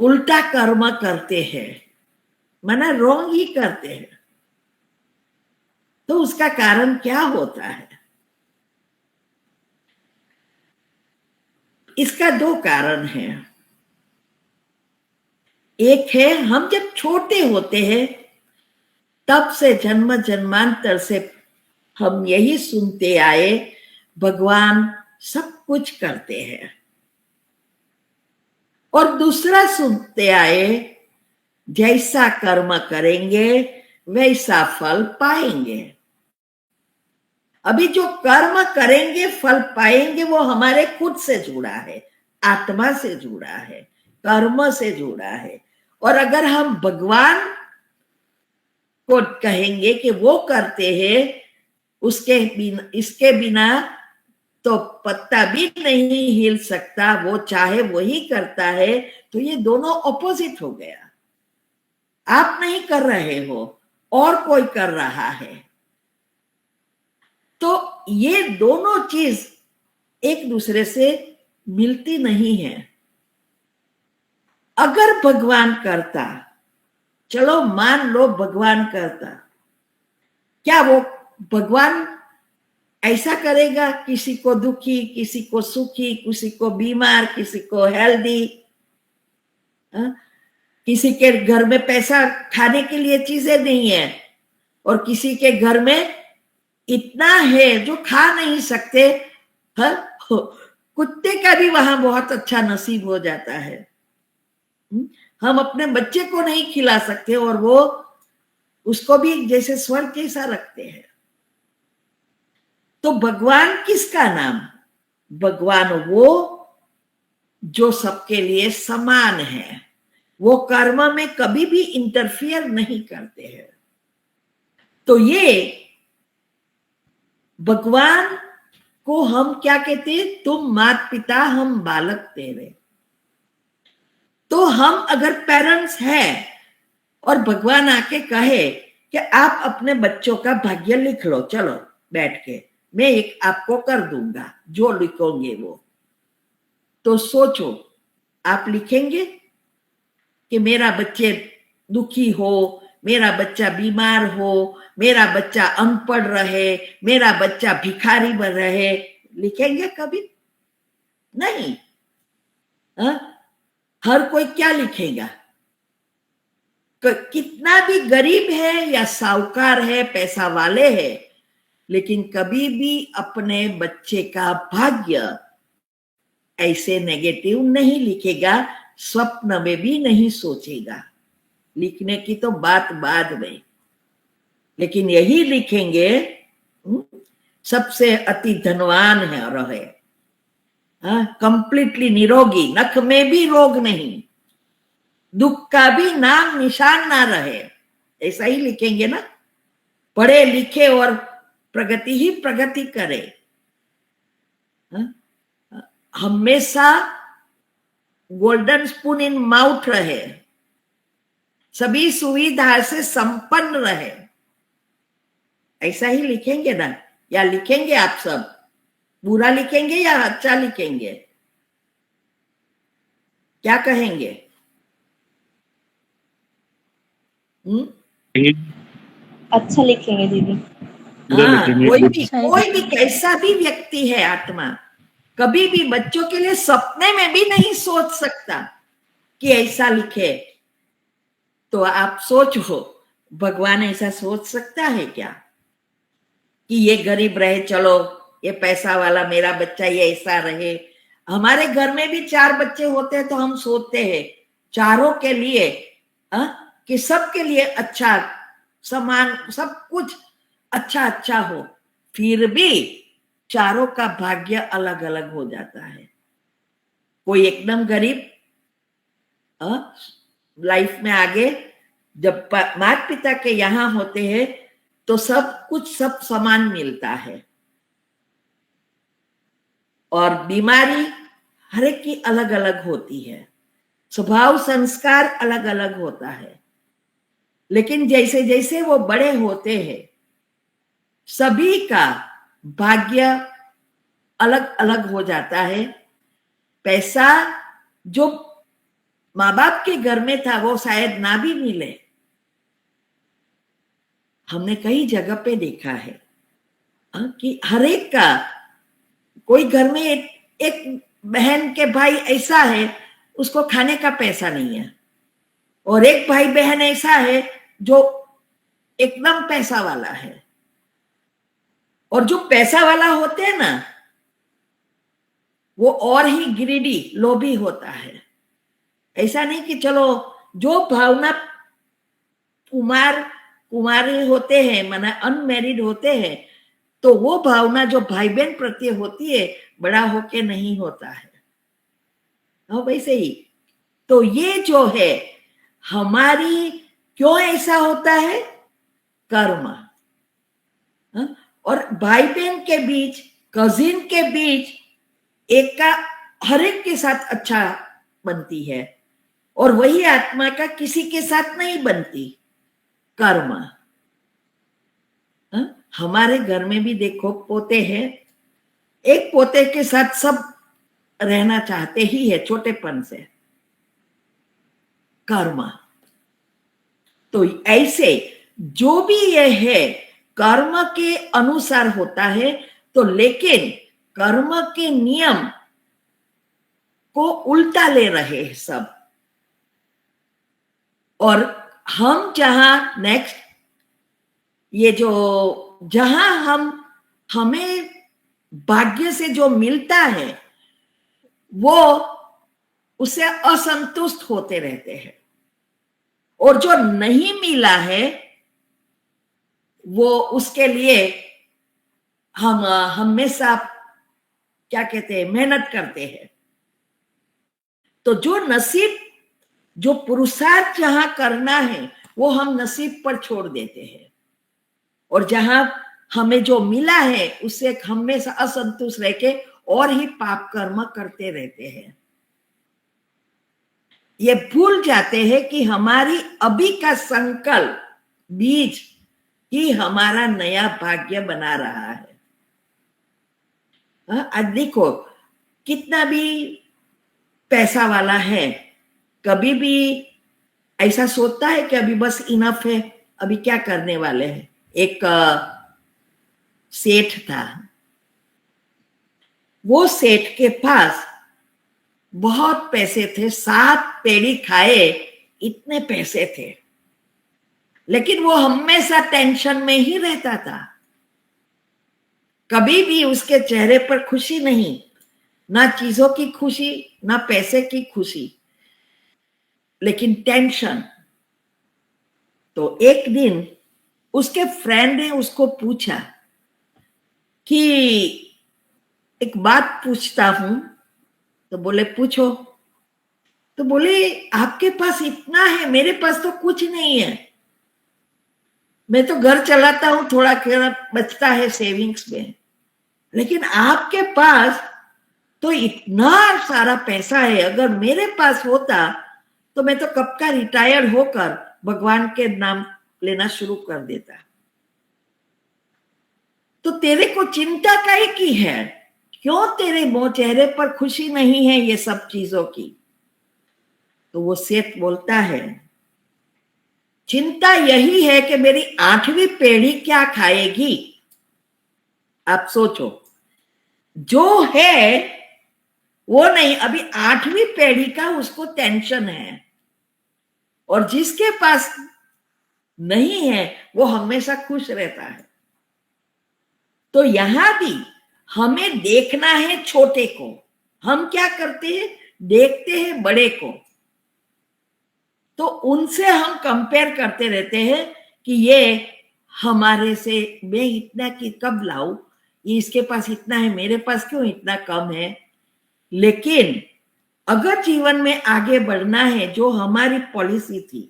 उल्टा कर्म करते हैं, माना रॉन्ग ही करते हैं। तो उसका कारण क्या होता है? इसका दो कारण हैं। एक है, हम जब छोटे होते हैं तब से जन्म जन्मांतर से हम यही सुनते आए, भगवान सब कुछ करते हैं। और दूसरा सुनते आए, जैसा कर्म करेंगे वैसा फल पाएंगे। अभी जो कर्म करेंगे फल पाएंगे, वो हमारे खुद से जुड़ा है, आत्मा से जुड़ा है। कर्म से जुड़ा है। और अगर हम भगवान को कहेंगे कि वो करते हैं, उसके बिना, इसके बिना तो पत्ता भी नहीं हिल सकता, वो चाहे वही करता है, तो ये दोनों ऑपोजिट हो गया। आप नहीं कर रहे हो और कोई कर रहा है, तो ये दोनों चीज एक दूसरे से मिलती नहीं है। अगर भगवान करता, चलो मान लो भगवान करता, क्या वो भगवान ऐसा करेगा किसी को दुखी, किसी को सुखी, किसी को बीमार, किसी को हेल्दी? किसी के घर में पैसा खाने के लिए चीजें नहीं है और किसी के घर में इतना है जो खा नहीं सकते, कुत्ते का भी वहां बहुत अच्छा नसीब हो जाता है। हम अपने बच्चे को नहीं खिला सकते और वो उसको भी जैसे स्वर्ग जैसा रखते हैं। तो भगवान किसका नाम? भगवान वो जो सबके लिए समान है, वो कर्म में कभी भी इंटरफियर नहीं करते हैं। तो ये भगवान को हम क्या कहते हैं? तुम माता पिता, हम बालक तेरे। तो हम अगर पेरेंट्स हैं और भगवान आके कहे कि आप अपने बच्चों का भाग्य लिख लो, चलो बैठ के मैं एक आपको कर दूंगा, जो लिखोगे वो, तो सोचो आप लिखेंगे कि मेरा बच्चे दुखी हो, मेरा बच्चा बीमार हो, मेरा बच्चा अनपढ़ रहे, मेरा बच्चा भिखारी बन रहे? लिखेंगे कभी? नहीं। हर कोई क्या लिखेगा? कितना भी गरीब है या साहूकार है, पैसा वाले है, लेकिन कभी भी अपने बच्चे का भाग्य ऐसे नेगेटिव नहीं लिखेगा, स्वप्न में भी नहीं सोचेगा। लिखने की तो बात बाद में, लेकिन यही लिखेंगे सबसे अति धनवान है रहे, कंप्लीटली निरोगी, नख में भी रोग नहीं, दुख का भी नाम निशान ना रहे, ऐसा ही लिखेंगे ना। पढ़े लिखे और प्रगति ही प्रगति करे, हमेशा गोल्डन स्पून इन माउथ रहे, सभी सुविधा से संपन्न रहे, ऐसा ही लिखेंगे ना? या लिखेंगे आप सब बुरा लिखेंगे या अच्छा लिखेंगे? क्या कहेंगे? अच्छा लिखेंगे दीदी। हाँ, कोई भी कैसा भी व्यक्ति है आत्मा, कभी भी बच्चों के लिए सपने में भी नहीं सोच सकता कि ऐसा लिखे। तो आप सोचो, भगवान ऐसा सोच सकता है क्या कि ये गरीब रहे, चलो ये पैसा वाला मेरा बच्चा ये ऐसा रहे? हमारे घर में भी 4 बच्चे होते हैं तो हम सोचते हैं चारों के लिए कि सबके लिए अच्छा, समान, सब कुछ अच्छा अच्छा हो, फिर भी चारों का भाग्य अलग अलग हो जाता है। कोई एकदम गरीब लाइफ में आगे, जब माता पिता के यहाँ होते हैं तो सब कुछ सब समान मिलता है, और बीमारी हर एक की अलग अलग होती है, स्वभाव संस्कार अलग अलग होता है, लेकिन जैसे जैसे वो बड़े होते हैं सभी का भाग्य अलग अलग हो जाता है। पैसा जो माँ बाप के घर में था वो शायद ना भी मिले। हमने कई जगह पे देखा है कि हर एक का, कोई घर में एक बहन के भाई ऐसा है उसको खाने का पैसा नहीं है, और एक भाई बहन ऐसा है जो एकदम पैसा वाला है। और जो पैसा वाला होते हैं ना वो और ही ग्रीडी, लोभी होता है। ऐसा नहीं कि चलो जो भावना कुमारी होते हैं, माना अनमैरिड होते हैं, तो वो भावना जो भाई बहन प्रति होती है बड़ा होके नहीं होता है। वैसे ही तो ये जो है हमारी, क्यों ऐसा होता है? कर्म। हाँ? और भाई बहन के बीच, कजिन के बीच एक का हर एक के साथ अच्छा बनती है, और वही आत्मा का किसी के साथ नहीं बनती। कर्म। हाँ? हमारे घर में भी देखो पोते हैं, एक पोते के साथ सब रहना चाहते ही है छोटेपन से। कर्म। तो ऐसे जो भी ये है कर्म के अनुसार होता है, तो लेकिन कर्म के नियम को उल्टा ले रहे हैं सब। और हम जहां नेक्स्ट, ये जो जहां हमें भाग्य से जो मिलता है वो उससे असंतुष्ट होते रहते हैं, और जो नहीं मिला है वो उसके लिए हम हमेशा क्या कहते हैं, मेहनत करते हैं। तो जो नसीब, जो पुरुषार्थ जहां करना है वो हम नसीब पर छोड़ देते हैं, और जहां हमें जो मिला है उससे हमेशा असंतुष्ट रह के और ही पाप कर्म करते रहते हैं। ये भूल जाते हैं कि हमारी अभी का संकल्प बीज ही हमारा नया भाग्य बना रहा है। आज देखो कितना भी पैसा वाला है, कभी भी ऐसा सोचता है कि अभी बस इनफ है, अभी क्या करने वाले हैं। एक सेठ था, वो सेठ के पास बहुत पैसे थे, 7 पेड़ी खाए इतने पैसे थे, लेकिन वो हमेशा टेंशन में ही रहता था। कभी भी उसके चेहरे पर खुशी नहीं, ना चीजों की खुशी, ना पैसे की खुशी, लेकिन टेंशन। तो एक दिन उसके फ्रेंड ने उसको पूछा कि एक बात पूछता हूं। तो बोले पूछो। तो बोले आपके पास इतना है, मेरे पास तो कुछ नहीं है, मैं तो घर चलाता हूं, थोड़ा बचता है सेविंग्स में, लेकिन आपके पास तो इतना सारा पैसा है, अगर मेरे पास होता तो मैं तो कब का रिटायर होकर भगवान के नाम लेना शुरू कर देता। तो तेरे को चिंता काहे की है? क्यों तेरे चेहरे पर खुशी नहीं है ये सब चीजों की? तो वो सेठ बोलता है, चिंता यही है कि मेरी 8वीं पीढ़ी क्या खाएगी। आप सोचो, जो है वो नहीं, अभी 8वीं पीढ़ी का उसको टेंशन है, और जिसके पास नहीं है वो हमेशा खुश रहता है। तो यहां भी हमें देखना है छोटे को। हम क्या करते हैं, देखते हैं बड़े को, तो उनसे हम कंपेयर करते रहते हैं कि ये हमारे से, मैं इतना कि कब लाऊं, ये इसके पास इतना है, मेरे पास क्यों इतना कम है। लेकिन अगर जीवन में आगे बढ़ना है, जो हमारी पॉलिसी थी,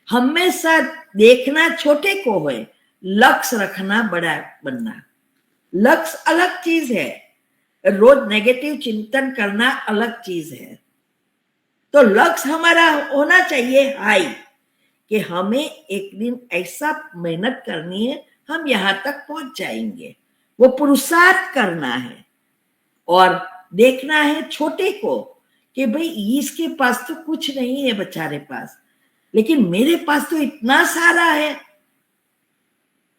हमेशा देखना छोटे को है, लक्ष्य रखना बड़ा बनना। लक्ष्य अलग चीज है, रोज नेगेटिव चिंतन करना अलग चीज है। तो लक्ष्य हमारा होना चाहिए हाई, कि हमें एक दिन ऐसा मेहनत करनी है, हम यहां तक पहुंच जाएंगे। वो पुरुषार्थ करना है, और देखना है छोटे को कि भाई इसके पास तो कुछ नहीं है बेचारे पास, लेकिन मेरे पास तो इतना सारा है।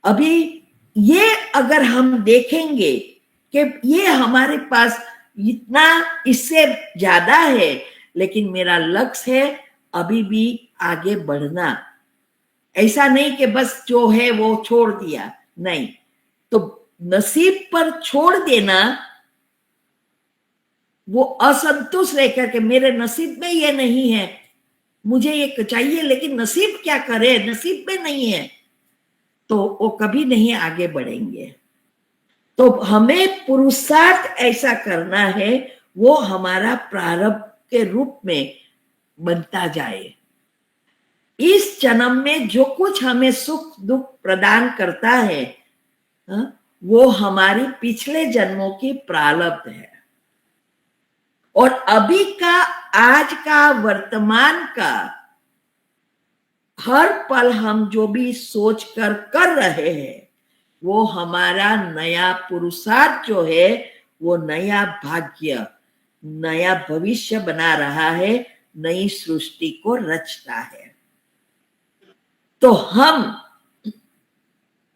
अभी ये अगर हम देखेंगे कि ये हमारे पास इतना, इससे ज्यादा है, लेकिन मेरा लक्ष्य है अभी भी आगे बढ़ना। ऐसा नहीं कि बस जो है वो छोड़ दिया, नहीं। तो नसीब पर छोड़ देना, वो असंतुष्ट रहकर के मेरे नसीब में ये नहीं है, मुझे ये चाहिए, लेकिन नसीब क्या करे, नसीब में नहीं है, तो वो कभी नहीं आगे बढ़ेंगे। तो हमें पुरुषार्थ ऐसा करना है, वो हमारा प्रारब्ध के रूप में बनता जाए। इस जन्म में जो कुछ हमें सुख दुख प्रदान करता है, वो हमारी पिछले जन्मों की प्रारब्ध है। और अभी का, आज का, वर्तमान का हर पल हम जो भी सोच कर रहे हैं, वो हमारा नया पुरुषार्थ जो है, वो नया भाग्य, नया भविष्य बना रहा है, नई सृष्टि को रचता है। तो हम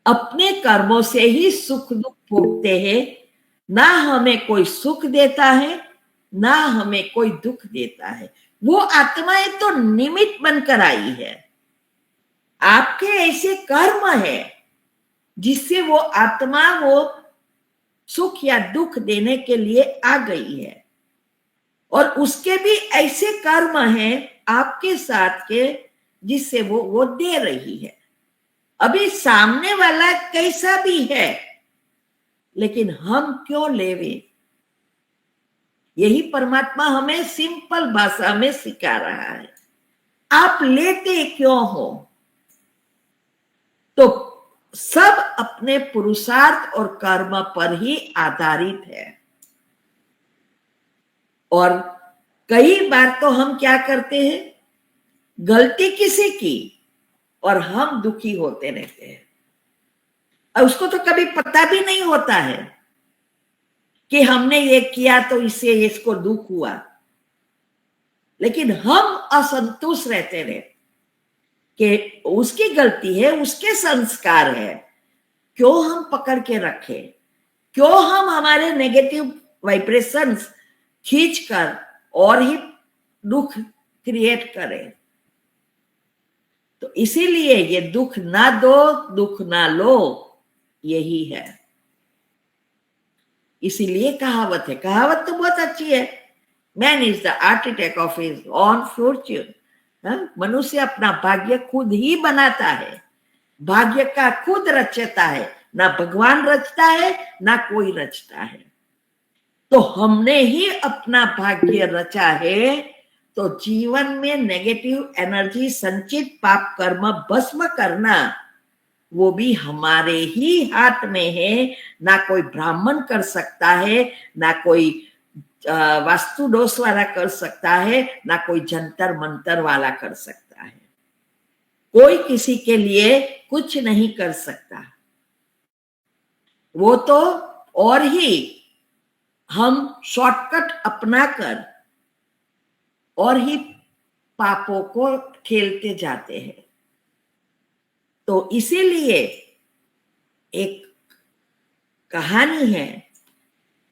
अपने कर्मों से ही सुख दुख भोगते हैं। ना हमें कोई सुख देता है, ना हमें कोई दुख देता है। वो आत्माएं तो निमित्त बनकर आई है। आपके ऐसे कर्म है जिससे वो आत्मा वो सुख या दुख देने के लिए आ गई है। और उसके भी ऐसे कर्म हैं आपके साथ के जिससे वो दे रही है। अभी सामने वाला कैसा भी है, लेकिन हम क्यों लेवे, यही परमात्मा हमें सिंपल भाषा में सिखा रहा है। आप लेते क्यों हो? तो सब अपने पुरुषार्थ और कर्म पर ही आधारित है। और कई बार तो हम क्या करते हैं, गलती किसी की और हम दुखी होते रहते हैं। और उसको तो कभी पता भी नहीं होता है कि हमने ये किया तो इससे इसको दुख हुआ, लेकिन हम असंतुष्ट रहते रहे कि उसकी गलती है, उसके संस्कार है, क्यों हम पकड़ के रखे, क्यों हम हमारे नेगेटिव वाइब्रेशंस खींचकर और ही दुख क्रिएट करें। तो इसीलिए ये दुख ना दो, दुख ना लो, यही है। इसीलिए कहावत है, कहावत तो बहुत अच्छी है, man is the architect of his own Fortune. मनुष्य अपना भाग्य खुद ही बनाता है, भाग्य का खुद रचता है, ना भगवान रचता है ना कोई रचता है। तो हमने ही अपना भाग्य रचा है। तो जीवन में नेगेटिव एनर्जी संचित पाप कर्म भस्म करना, वो भी हमारे ही हाथ में है। ना कोई ब्राह्मण कर सकता है, ना कोई वास्तु दोष वाला कर सकता है, ना कोई जंतर मंतर वाला कर सकता है। कोई किसी के लिए कुछ नहीं कर सकता। वो तो और ही हम शॉर्टकट अपनाकर और ही पापों को ठेलते जाते हैं। तो इसीलिए एक कहानी है,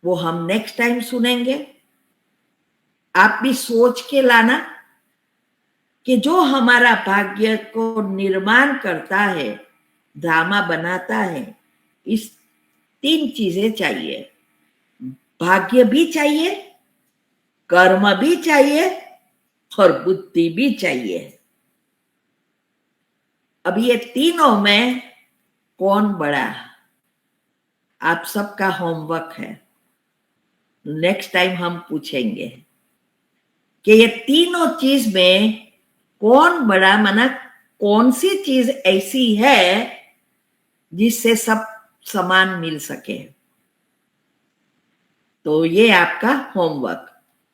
वो हम नेक्स्ट टाइम सुनेंगे। आप भी सोच के लाना कि जो हमारा भाग्य को निर्माण करता है, ड्रामा बनाता है, इस 3 चीजें चाहिए। भाग्य भी चाहिए, कर्म भी चाहिए और बुद्धि भी चाहिए। अब ये तीनों में कौन बड़ा, आप सबका होमवर्क है। नेक्स्ट टाइम हम पूछेंगे कि ये तीनों चीज में कौन बड़ा, माना कौन सी चीज ऐसी है जिससे सब समान मिल सके। तो ये आपका होमवर्क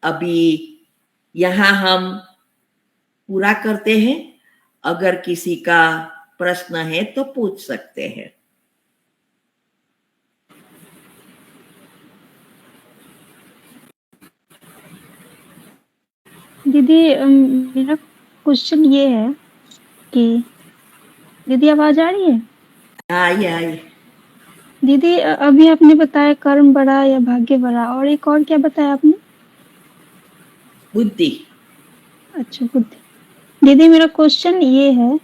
अभी यहां हम पूरा करते हैं। अगर किसी का प्रश्न है तो पूछ सकते हैं। दीदी मेरा क्वेश्चन ये है कि दीदी आवाज आ रही है? आइए। दीदी अभी आपने बताया कर्म बड़ा या भाग्य बड़ा, और एक और क्या बताया आपने? बुद्धि। अच्छा, बुद्धि। दीदी मेरा क्वेश्चन ये है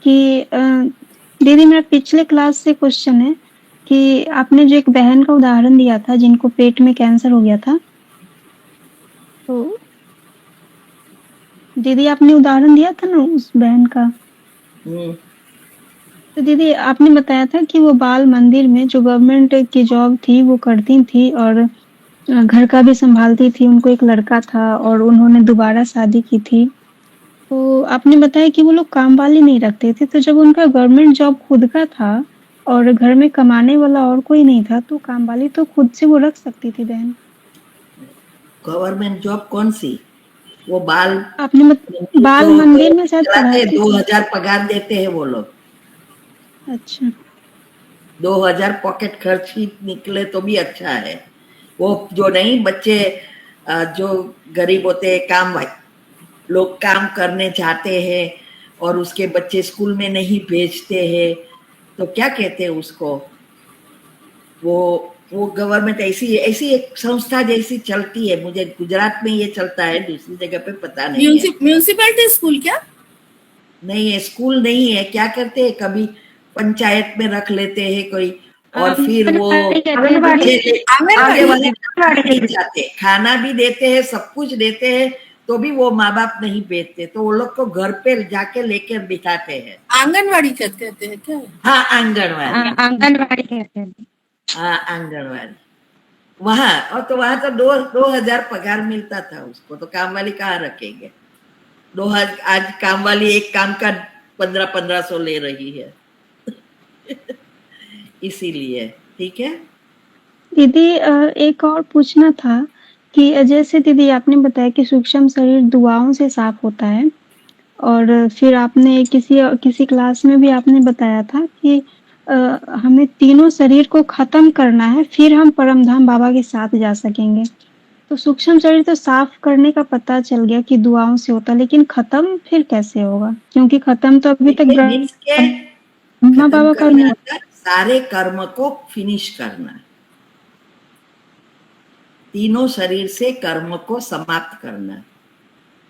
कि दीदी मेरा पिछले क्लास से क्वेश्चन है कि आपने जो एक बहन का उदाहरण दिया था जिनको पेट में कैंसर हो गया था, तो दीदी आपने उदाहरण दिया था ना उस बहन का। तो दीदी आपने बताया था कि वो बाल मंदिर में जो गवर्नमेंट की जॉब थी वो करती थी और घर का भी संभालती थी। उनको एक लड़का था और उन्होंने दोबारा शादी की थी तो आपने बताया कि वो लोग काम वाली नहीं रखते थे, तो जब उनका गवर्नमेंट जॉब खुद का था और घर में कमाने वाला और कोई नहीं था, तो काम वाली तो खुद से वो रख सकती थी बहन। गवर्नमेंट जॉब कौन सी? वो बाल आपने बाल मंदिर में शायद चलाते, पढ़ाती थी। 2000 पगार देते हैं वो लोग। अच्छा, 2000 पॉकेट खर्च ही निकले तो भी अच्छा है। वो जो नहीं बच्चे जो गरीब होते हैं, काम लोग काम करने जाते हैं और उसके बच्चे स्कूल में नहीं भेजते हैं, तो क्या कहते हैं उसको? वो गवर्नमेंट ऐसी एक संस्था जैसी चलती है। मुझे गुजरात में ये चलता है, दूसरी जगह पे पता नहीं है। म्यूनिसिपैलिटी स्कूल क्या? नहीं है, स्कूल नहीं है। क्या करते हैं, कभी पंचायत में रख लेते हैं कोई, और फिर वो आगे वाले नहीं जाते, खाना भी देते हैं, सब कुछ देते हैं, तो भी वो माँ बाप नहीं भेजते, तो वो लोग को घर पे जाके लेकर बिठाते हैं। आंगनवाड़ी कहते हैं क्या? हाँ, आंगनवाड़ी। आंगनवाड़ी कहते हैं। हाँ, आंगनवाड़ी। वहां, और तो वहां तो 2000 पगार मिलता था उसको, तो काम वाली कहाँ रखेंगे? आज काम वाली एक काम का 1500 ले रही है। इसीलिए। ठीक है दीदी, एक और पूछना था कि जैसे दीदी आपने बताया कि सूक्ष्म शरीर दुआओं से साफ होता है, और फिर आपने किसी क्लास में भी आपने बताया था कि हमें तीनों शरीर को खत्म करना है, फिर हम परमधाम बाबा के साथ जा सकेंगे। तो सूक्ष्म शरीर तो साफ करने का पता चल गया कि दुआओं से होता, लेकिन खत्म फिर कैसे होगा? क्योंकि खत्म तो अभी तक ब्रह्मा बाबा का नहीं। सारे कर्म को फिनिश करना, तीनों शरीर से कर्म को समाप्त करना,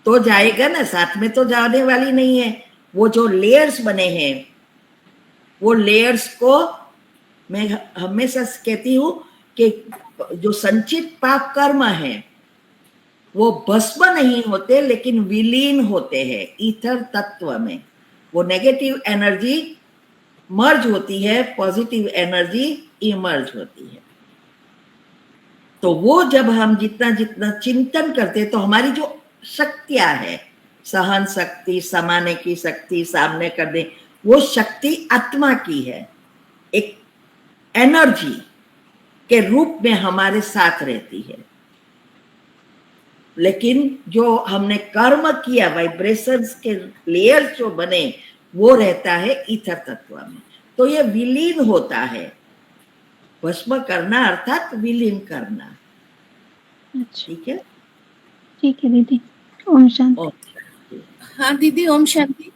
तो जाएगा ना। साथ में तो जाने वाली नहीं है। वो जो लेयर्स बने हैं, वो लेयर्स को मैं हमेशा कहती हूँ कि जो संचित पाप कर्म है वो भस्म नहीं होते, लेकिन विलीन होते हैं ईथर तत्व में। वो नेगेटिव एनर्जी मर्ज होती है, पॉजिटिव एनर्जी इमर्ज होती है। तो वो जब हम जितना जितना चिंतन करते हैं, तो हमारी जो शक्तियां है, सहन शक्ति, समाने की शक्ति, सामने कर दे, वो शक्ति आत्मा की है, एक एनर्जी के रूप में हमारे साथ रहती है। लेकिन जो हमने कर्म किया, वाइब्रेशंस के लेयर्स जो बने, वो रहता है ईथर तत्व में। तो ये विलीन होता है। भस्म करना अर्थात विलीन करना। ठीक है? ठीक है दीदी, ओम शांति। हाँ दीदी, ओम शांति।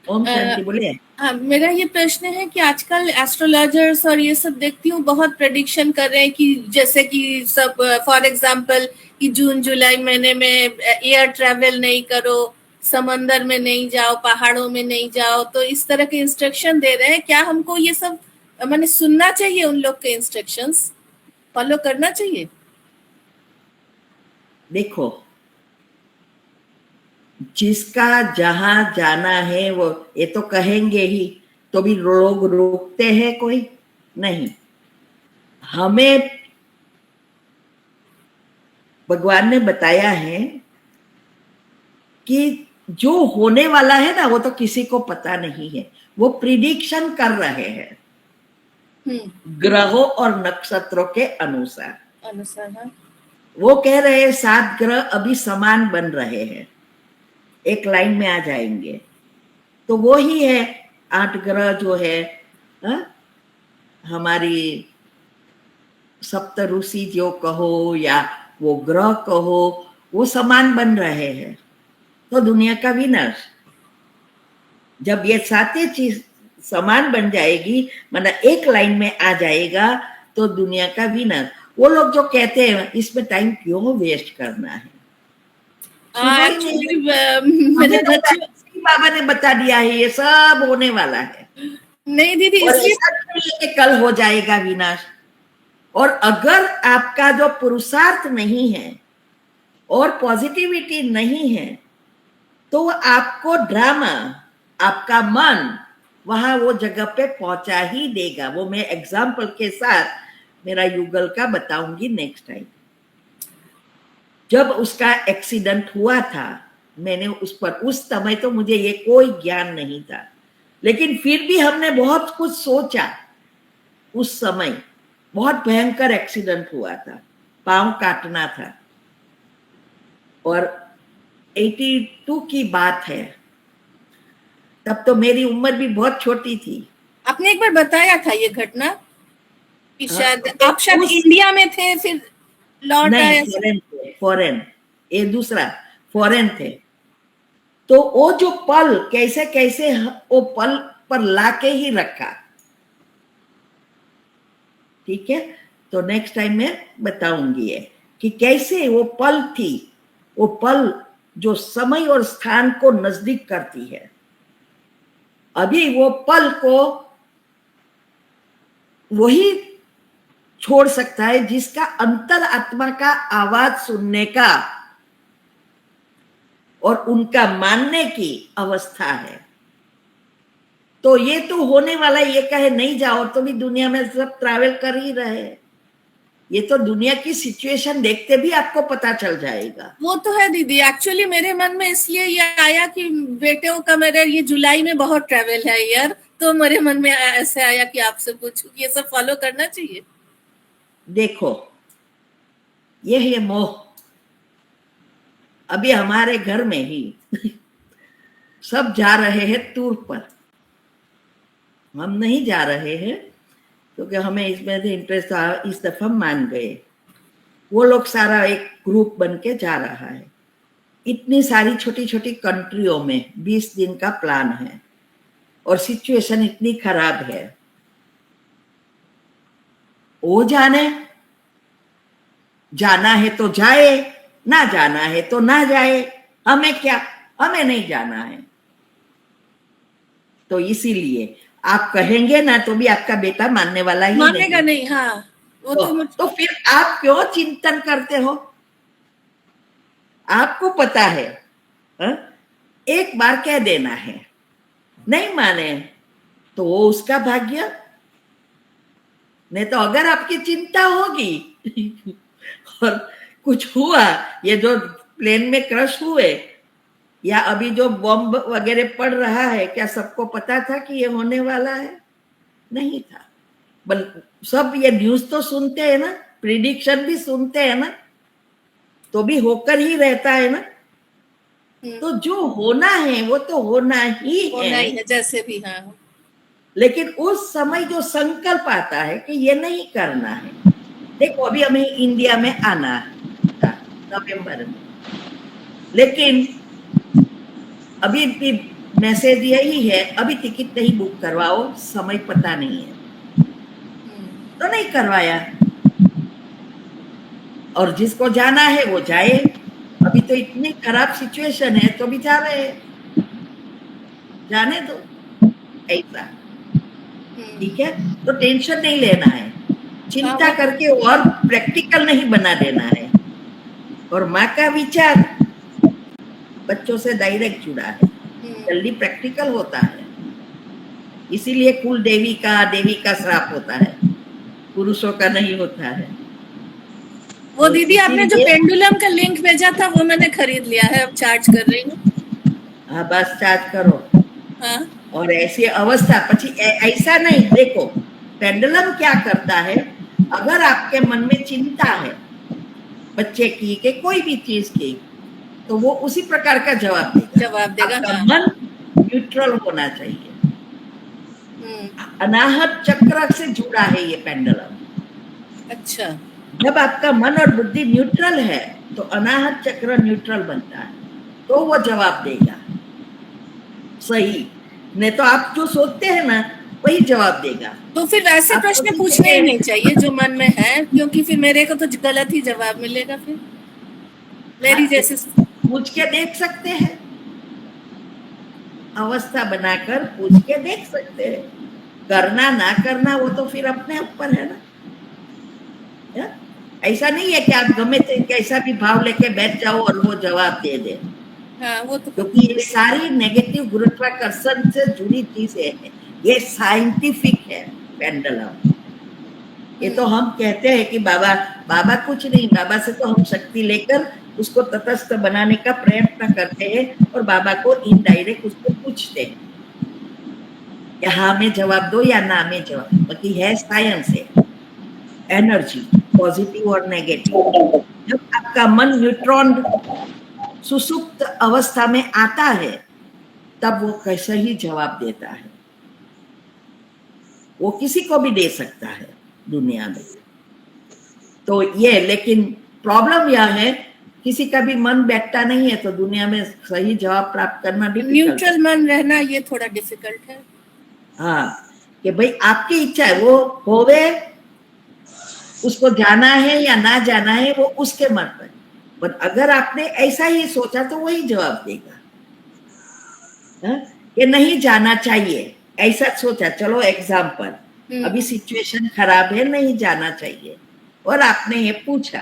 ओम शांति बोले। हाँ, मेरा ये प्रश्न है कि आजकल एस्ट्रोलॉजर्स और ये सब देखती हूँ बहुत प्रेडिक्शन कर रहे हैं कि जैसे कि सब फॉर एग्जांपल कि जून जुलाई महीने में एयर ट्रैवल नहीं करो, समंदर में नहीं जाओ, पहाड़ों में नहीं जाओ, तो इस तरह के इंस्ट्रक्शन दे रहे हैं। क्या हमको ये सब माने सुनना चाहिए? उन लोग के इंस्ट्रक्शंस फॉलो करना चाहिए? देखो, जिसका जहां जाना है वो ये तो कहेंगे ही, तो भी लोग रोकते हैं? कोई नहीं। हमें भगवान ने बताया है कि जो होने वाला है ना, वो तो किसी को पता नहीं है। वो प्रिडिक्शन कर रहे हैं ग्रहों और नक्षत्रों के अनुसार। हाँ। वो कह रहे हैं 7 ग्रह अभी समान बन रहे हैं, एक लाइन में आ जाएंगे। तो वो ही है 8 ग्रह जो है, हमारी सप्त ऋषि जो कहो या वो ग्रह कहो, वो समान बन रहे हैं। तो दुनिया का विनाश, जब ये सारे चीज समान बन जाएगी, मतलब एक लाइन में आ जाएगा, तो दुनिया का विनाश। वो लोग जो कहते हैं इसमें टाइम क्यों वेस्ट करना है, बाबा ने बता दिया है ये सब होने वाला है। नहीं दीदी, इसलिए कल हो जाएगा विनाश। और अगर आपका जो पुरुषार्थ नहीं है और पॉजिटिविटी नहीं है, तो आपको ड्रामा, आपका मन वहां वो जगह पे पहुंचा ही देगा। वो मैं एग्जाम्पल के साथ मेरा युगल का बताऊंगी नेक्स्ट टाइम। जब उसका एक्सीडेंट हुआ था मैंने उस समय तो मुझे ये कोई ज्ञान नहीं था, लेकिन फिर भी हमने बहुत कुछ सोचा। उस समय बहुत भयंकर एक्सीडेंट हुआ था, पांव काटना था, और 82 की बात है। तब तो मेरी उम्र भी बहुत छोटी थी। आपने एक बार बताया था ये घटना कि हाँ, शायद आप शायद इंडिया में थे, फिर लौट आए। नहीं, फॉरेन, ये दूसरा फॉरेन थे। तो वो जो पल कैसे कैसे वो पल पर लाके ही रखा। ठीक है, तो नेक्स्ट टाइम मैं बताऊंगी ये कि कैसे वो पल थी, वो पल जो समय और स्थान को नजदीक करती है। अभी वो पल को वही छोड़ सकता है जिसका अंतर आत्मा का आवाज सुनने का और उनका मानने की अवस्था है। तो ये तो होने वाला, ये कहे नहीं जाओ तो भी दुनिया में सब ट्रैवल कर ही रहे। ये तो दुनिया की सिचुएशन देखते भी आपको पता चल जाएगा। वो तो है दीदी। एक्चुअली मेरे मन में इसलिए ये आया कि बेटों का मेरे ये जुलाई में बहुत ट्रैवल है यार, तो मेरे मन में ऐसे आया कि आपसे पूछूं ये सब फॉलो करना चाहिए। देखो, ये है मोह। अभी हमारे घर में ही सब जा रहे हैं टूर पर, हम नहीं जा रहे हैं क्योंकि हमें इसमें इंटरेस्ट था। इस दफा मान गए, वो लोग सारा एक ग्रुप बन के जा रहा है। इतनी सारी छोटी छोटी कंट्रियों में 20 दिन का प्लान है और सिचुएशन इतनी खराब है। वो जाने, जाना है तो जाए, ना जाना है तो ना जाए, हमें क्या, हमें नहीं जाना है। तो इसीलिए आप कहेंगे ना तो भी आपका बेटा मानने वाला ही मानेगा नहीं। हाँ, वो तो फिर आप क्यों चिंतन करते हो? आपको पता है, एक बार कह देना है, नहीं माने तो वो उसका भाग्य। नहीं तो अगर आपकी चिंता होगी और कुछ हुआ, ये जो प्लेन में क्रश हुए या अभी जो बॉम्ब वगैरह पड़ रहा है, क्या सबको पता था कि ये होने वाला है? नहीं था। सब ये न्यूज तो सुनते हैं ना, प्रिडिक्शन भी सुनते हैं ना, तो भी होकर ही रहता है ना। तो जो होना है वो तो होना ही है जैसे भी। हाँ, लेकिन उस समय जो संकल्प आता है कि ये नहीं करना है। देखो, अभी हमें इंडिया में आना था नवंबर में, लेकिन अभी भी मैसेज यही है, अभी टिकट नहीं बुक करवाओ, समय पता नहीं है, तो नहीं करवाया। और जिसको जाना है वो जाए। अभी तो इतनी खराब सिचुएशन है तो भी जा रहे हैं, जाने दो ऐसा। ठीक है, तो टेंशन नहीं लेना है, चिंता करके और प्रैक्टिकल नहीं बना देना है। और माँ का विचार बच्चों से डायरेक्ट जुड़ा है, जल्दी प्रैक्टिकल होता है। इसीलिए कुल देवी का श्राप होता है, पुरुषों का नहीं होता है। वो दीदी आपने जो पेंडुलम का लिंक भेजा था वो मैंने खरीद लिया है, अब चार्ज कर रही हूँ। हाँ, बस चार्ज करो। हाँ। और ऐसी अवस्था पची ऐसा नहीं। देखो, पेंडुलम क्या करता है, अगर आपके मन में चिंता है बच्चे की के कोई भी चीज की, तो वो उसी प्रकार का जवाब देगा। हाँ। मन न्यूट्रल होना चाहिए। अनाहत चक्र से जुड़ा है ये पेंडुलम। अच्छा। जब आपका मन और बुद्धि न्यूट्रल है तो अनाहत चक्र न्यूट्रल बनता है, तो वो जवाब देगा सही। नहीं तो आप जो सोचते हैं ना वही जवाब देगा। तो फिर वैसे प्रश्न पूछने ही नहीं चाहिए जो मन में है, क्योंकि फिर मेरे को तो गलत ही जवाब मिलेगा। फिर मेरी जैसे पूछ के देख सकते हैं, अवस्था बनाकर पूछ के देख सकते हैं। करना ना करना वो तो फिर अपने ऊपर है ना। ऐसा नहीं है कि आप गमे थे कैसा भी भाव लेके बैठ जाओ और वो जवाब दे दे। हाँ, वो तो क्योंकि ये सारी नेगेटिव गुरुत्वाकर्षण से जुड़ी चीजें हैं, ये साइंटिफिक है पेंडुलम। ये तो हम कहते हैं कि बाबा बाबा कुछ नहीं, बाबा से तो हम शक्ति लेकर उसको तटस्थ बनाने का प्रयत्न करते हैं और बाबा को इनडायरेक्ट उसको पूछते हैं या हाँ में जवाब दो या ना में जवाब। बाकी है साइंस है, एनर्जी पॉजिटिव और नेगेटिव। जब आपका मन न्यूट्रॉन सुसुप्त अवस्था में आता है तब वो कैसा ही जवाब देता है, वो किसी को भी दे सकता है दुनिया में। तो ये, लेकिन प्रॉब्लम यह है किसी का भी मन बैठता नहीं है, तो दुनिया में सही जवाब प्राप्त करना डिफिकल्ट। न्यूट्रल मन रहना ये थोड़ा डिफिकल्ट है। हाँ, कि भाई आपकी इच्छा है, वो होवे, उसको जाना है या ना जाना है वो उसके मन पर। पर अगर आपने ऐसा ही सोचा तो वही जवाब देगा। कि नहीं जाना चाहिए, ऐसा सोचा, चलो एग्जाम्पल, अभी सिचुएशन खराब है, नहीं जाना चाहिए, और आपने ये पूछा,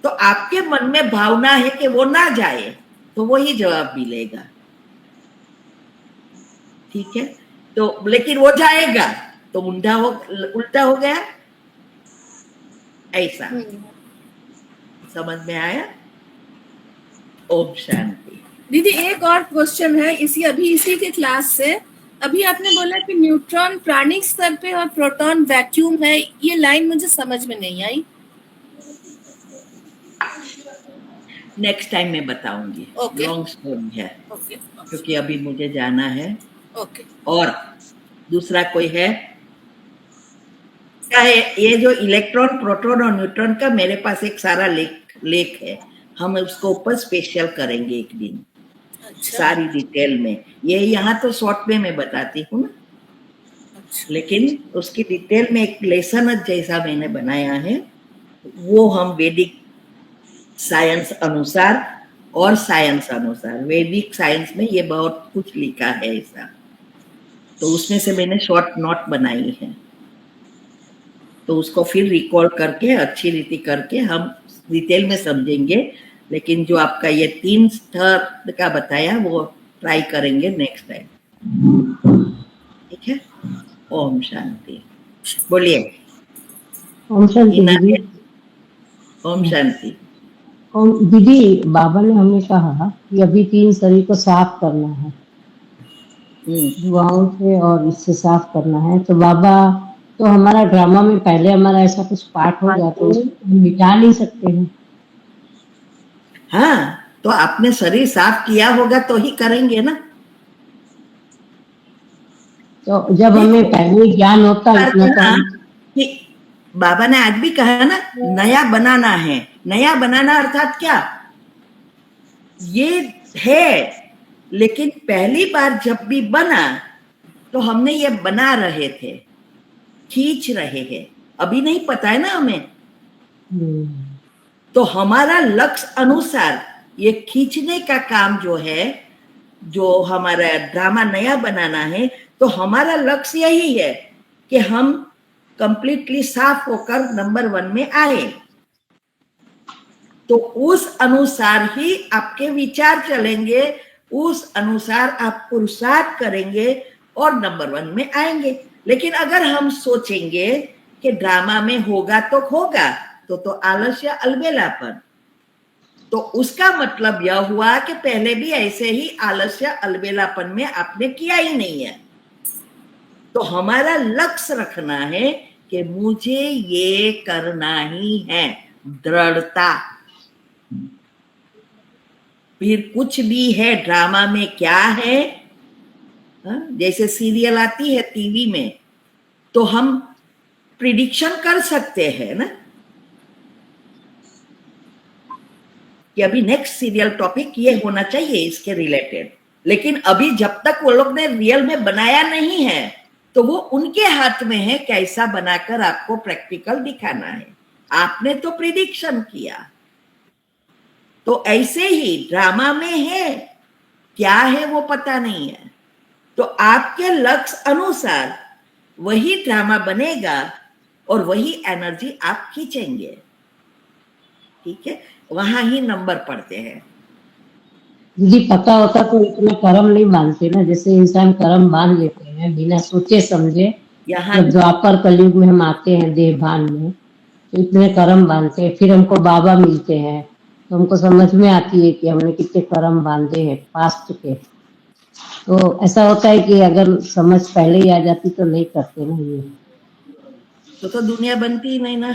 तो आपके मन में भावना है कि वो ना जाए, तो वही जवाब मिलेगा। ठीक है, तो लेकिन वो जाएगा तो उल्टा हो गया। ऐसा समझ में आया? ओम शांति। दीदी एक और क्वेश्चन है इसी के क्लास से। अभी आपने बोला कि न्यूट्रॉन प्राणिक स्तर पे और प्रोटॉन वैक्यूम है, ये लाइन मुझे समझ में नहीं आई। नेक्स्ट टाइम मैं बताऊंगी। लॉन्ग स्टोरी है, क्योंकि अभी मुझे जाना है। और दूसरा कोई है क्या है? ये जो इलेक्ट्रॉन, प्रोटॉन और न्यूट्रॉन का मेरे पास एक सारा लेख है, हम उसको ऊपर स्पेशल करेंगे एक दिन। सारी डिटेल में। ये यहाँ तो शॉर्ट में मैं बताती हूँ ना, लेकिन उसकी डिटेल में एक लेसन जैसा मैंने बनाया है, वो हम वैदिक साइंस अनुसार और साइंस अनुसार, वैदिक साइंस में ये बहुत कुछ लिखा है ऐसा, तो उसमें से मैंने शॉर्ट नोट बनाई है, तो उसको फिर रिकॉर्ड करके अच्छी रीति करके हम डिटेल में समझेंगे। लेकिन जो आपका ये 3 स्तर का बताया वो ट्राई करेंगे नेक्स्ट टाइम। ठीक है, ओम शांति। बोलिए। ओम शांति दीदी। ओम शांति। ओम दीदी, बाबा ने हमें कहा कि अभी 3 शरीर को साफ करना है, दुआओं से और इससे साफ करना है। तो बाबा, तो हमारा ड्रामा में पहले हमारा ऐसा कुछ पार्ट हो गया तो हम मिटा नहीं सकते हैं। हाँ, तो आपने शरीर साफ किया होगा तो ही करेंगे ना। तो जब हमें पहले ज्ञान होता है इतना कि बाबा ने आज भी कहा ना, नया बनाना है। नया बनाना अर्थात क्या? ये है, लेकिन पहली बार जब भी बना तो हमने ये बना रहे थे, खींच रहे हैं, अभी नहीं पता है ना हमें। तो हमारा लक्ष्य अनुसार ये खींचने का काम जो है, जो हमारा ड्रामा नया बनाना है, तो हमारा लक्ष्य यही है कि हम कंप्लीटली साफ होकर नंबर 1 में आए। तो उस अनुसार ही आपके विचार चलेंगे, उस अनुसार आप पुरुषार्थ करेंगे और नंबर 1 में आएंगे। लेकिन अगर हम सोचेंगे कि ड्रामा में होगा तो होगा, तो आलस्य अलबेलापन, तो उसका मतलब यह हुआ कि पहले भी ऐसे ही आलस्य अलबेलापन में आपने किया ही नहीं है। तो हमारा लक्ष्य रखना है कि मुझे ये करना ही है, दृढ़ता। फिर कुछ भी है ड्रामा में, क्या है, जैसे सीरियल आती है टीवी में, तो हम प्रिडिक्शन कर सकते हैं ना कि अभी नेक्स्ट सीरियल टॉपिक ये होना चाहिए इसके रिलेटेड। लेकिन अभी जब तक वो लोग ने रियल में बनाया नहीं है, तो वो उनके हाथ में है कैसा बनाकर आपको प्रैक्टिकल दिखाना है। आपने तो प्रिडिक्शन किया। तो ऐसे ही ड्रामा में है, क्या है वो पता नहीं है, तो आपके लक्ष्य अनुसार वही ड्रामा बनेगा और वही एनर्जी आप खींचेंगे। ठीक है, वहां ही नंबर पड़ते हैं। दीदी, पता होता तो इतना कर्म नहीं बांधते ना, जैसे इंसान कर्म बांध लेते हैं बिना सोचे समझे। यहाँ जब द्वापर कलयुग में हम आते हैं देह भान में, तो इतने कर्म बांधते हैं, फिर हमको बाबा मिलते हैं तो हमको समझ में आती है कि हमने कितने कर्म बांधे हैं पास्ट के। तो ऐसा होता है कि अगर समझ पहले ही आ जाती तो नहीं करते ना ये। तो दुनिया बनती ही नहीं ना,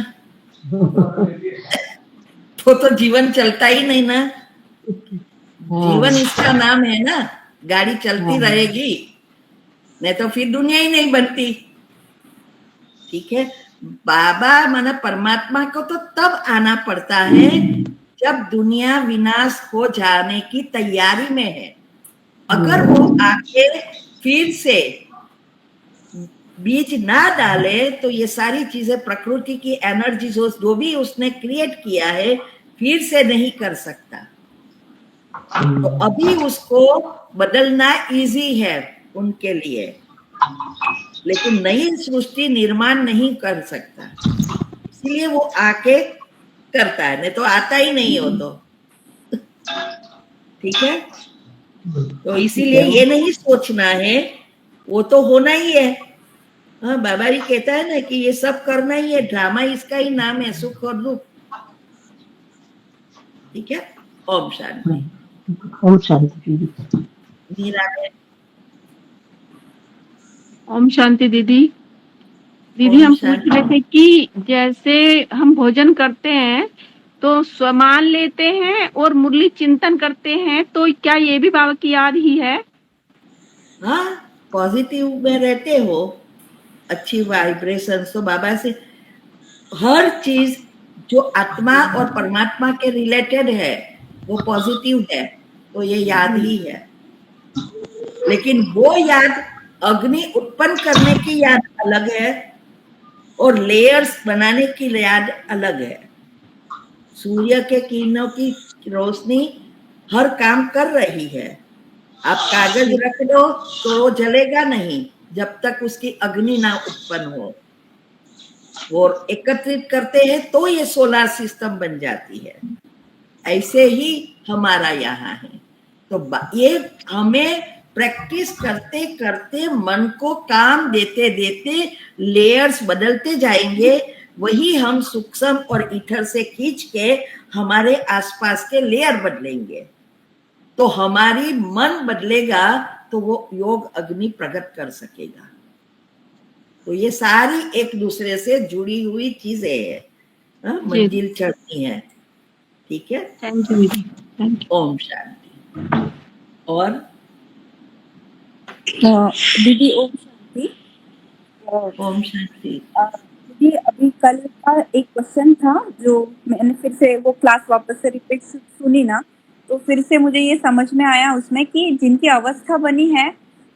तो जीवन चलता ही नहीं ना। जीवन इसका नाम है ना, गाड़ी चलती रहेगी, नहीं तो फिर दुनिया ही नहीं बनती। ठीक है, बाबा माना परमात्मा को तो तब आना पड़ता है जब दुनिया विनाश हो जाने की तैयारी में है। अगर वो आके फिर से बीज ना डाले तो ये सारी चीजें, प्रकृति की एनर्जी जो भी उसने क्रिएट किया है, फिर से नहीं कर सकता। तो अभी उसको बदलना इजी है उनके लिए, लेकिन नई सृष्टि निर्माण नहीं कर सकता, इसलिए वो आके करता है, नहीं तो आता ही नहीं हो तो। ठीक है, तो इसीलिए ये नहीं सोचना है, वो तो होना ही है। हाँ, बाबा जी कहता है ना कि ये सब करना ही है, ड्रामा इसका ही नाम है, सुख और दुख। ठीक है, ओम शांति। ओम शांति दीदी। मीरा है। ओम शांति दीदी। दीदी हम पूछ रहे थे कि जैसे हम भोजन करते हैं तो स्वमान लेते हैं और मुरली चिंतन करते हैं, तो क्या ये भी बाबा की याद ही है? हाँ, पॉजिटिव में रहते हो, अच्छी वाइब्रेशन, तो बाबा से हर चीज जो आत्मा और परमात्मा के रिलेटेड है वो पॉजिटिव है, तो ये याद ही है। लेकिन वो याद अग्नि उत्पन्न करने की याद अलग है और लेयर्स बनाने की याद अलग है। सूर्य के किरणों की रोशनी हर काम कर रही है, आप कागज रख दो तो वो जलेगा नहीं जब तक उसकी अग्नि ना उत्पन्न हो, और एकत्रित करते हैं तो ये सोलर सिस्टम बन जाती है। ऐसे ही हमारा यहाँ है, तो ये हमें प्रैक्टिस करते करते मन को काम देते देते लेयर्स बदलते जाएंगे, वही हम सूक्ष्म और ईथर से खींच के हमारे आसपास के लेयर बदलेंगे। तो हमारी मन बदलेगा तो वो योग अग्नि प्रकट कर सकेगा। तो ये सारी एक दूसरे से जुड़ी हुई चीजें हैं, मंजिल चढ़ती है। ठीक है, थैंक यू दीदी। ओम शांति। और दीदी ओम शांति। ओम शांति। दीदी अभी कल का एक क्वेश्चन था जो मैंने फिर से वो क्लास वापस से रिपीट सुनी ना, तो फिर से मुझे ये समझ में आया उसमें कि जिनकी अवस्था बनी है,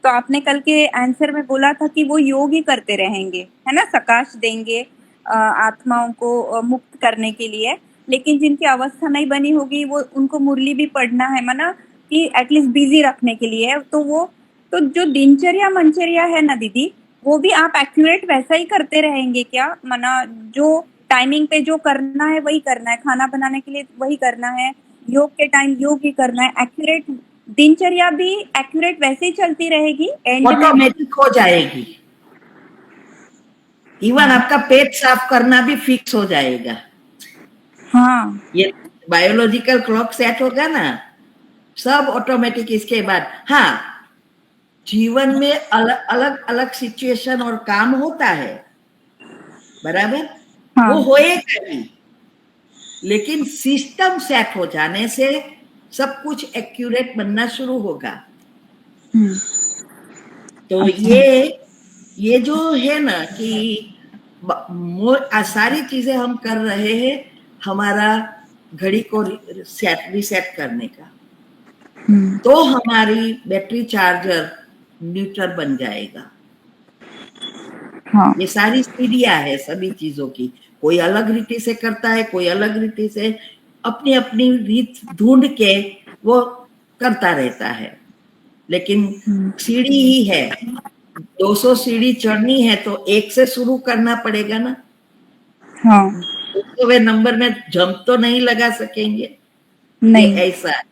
तो आपने कल के आंसर में बोला था कि वो योग ही करते रहेंगे, है ना, सकाश देंगे आत्माओं को मुक्त करने के लिए। लेकिन जिनकी अवस्था नहीं बनी होगी वो उनको मुरली भी पढ़ना है, माना कि एटलीस्ट बिजी रखने के लिए। तो वो तो जो दिनचर्या मंचर्या है ना दीदी, वो भी आप एक्यूरेट वैसा ही करते रहेंगे क्या? माना जो टाइमिंग पे जो करना है वही करना है, खाना बनाने के लिए वही करना है, योग के टाइम योग ही करना है, एक्यूरेट दिनचर्या भी एक्यूरेट वैसे ही चलती रहेगी, ऑटोमेटिक हो जाएगी। इवन आपका पेट साफ करना भी फिक्स हो जाएगा। हाँ, ये बायोलॉजिकल क्लॉक सेट होगा ना, सब ऑटोमेटिक। इसके बाद हाँ, जीवन में अलग अलग सिचुएशन और काम होता है, बराबर, हाँ। वो होएगा ही, लेकिन सिस्टम सेट हो जाने से सब कुछ एक्यूरेट बनना शुरू होगा। तो ये जो है ना कि सारी चीजें हम कर रहे हैं हमारा घड़ी को रिसेट करने का, तो हमारी बैटरी चार्जर न्यूट्रल बन जाएगा। हाँ। ये सारी सीढ़ियां है सभी चीजों की, कोई अलग रीति से करता है, कोई अलग रीति से अपनी अपनी रीत ढूंढ के वो करता रहता है, लेकिन सीढ़ी ही है। 200 सीढ़ी चढ़नी है तो एक से शुरू करना पड़ेगा ना। हाँ। तो वे नंबर में जंप तो नहीं लगा सकेंगे, नहीं ऐसा।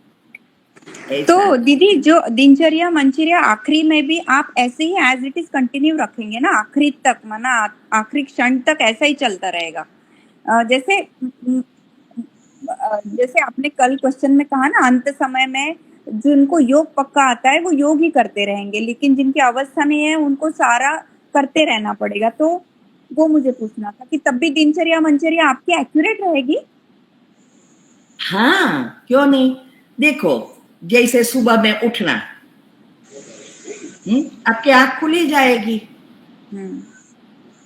तो दीदी जो दिनचर्या मंचर्या आखिरी में भी आप ऐसे ही एज इट इज कंटिन्यू रखेंगे ना आखिरी तक, माना आखिरी क्षण तक ऐसा ही चलता रहेगा? जैसे आपने कल क्वेश्चन में कहा ना, अंत समय में जिनको योग पक्का आता है वो योग ही करते रहेंगे, लेकिन जिनकी अवस्था नहीं है उनको सारा करते रहना पड़ेगा। तो वो मुझे पूछना था कि तब भी दिनचर्या मनचर्या आपकी एक्यूरेट रहेगी? हाँ, क्यों नहीं। देखो, जैसे सुबह में उठना, आपकी आंख खुली जाएगी।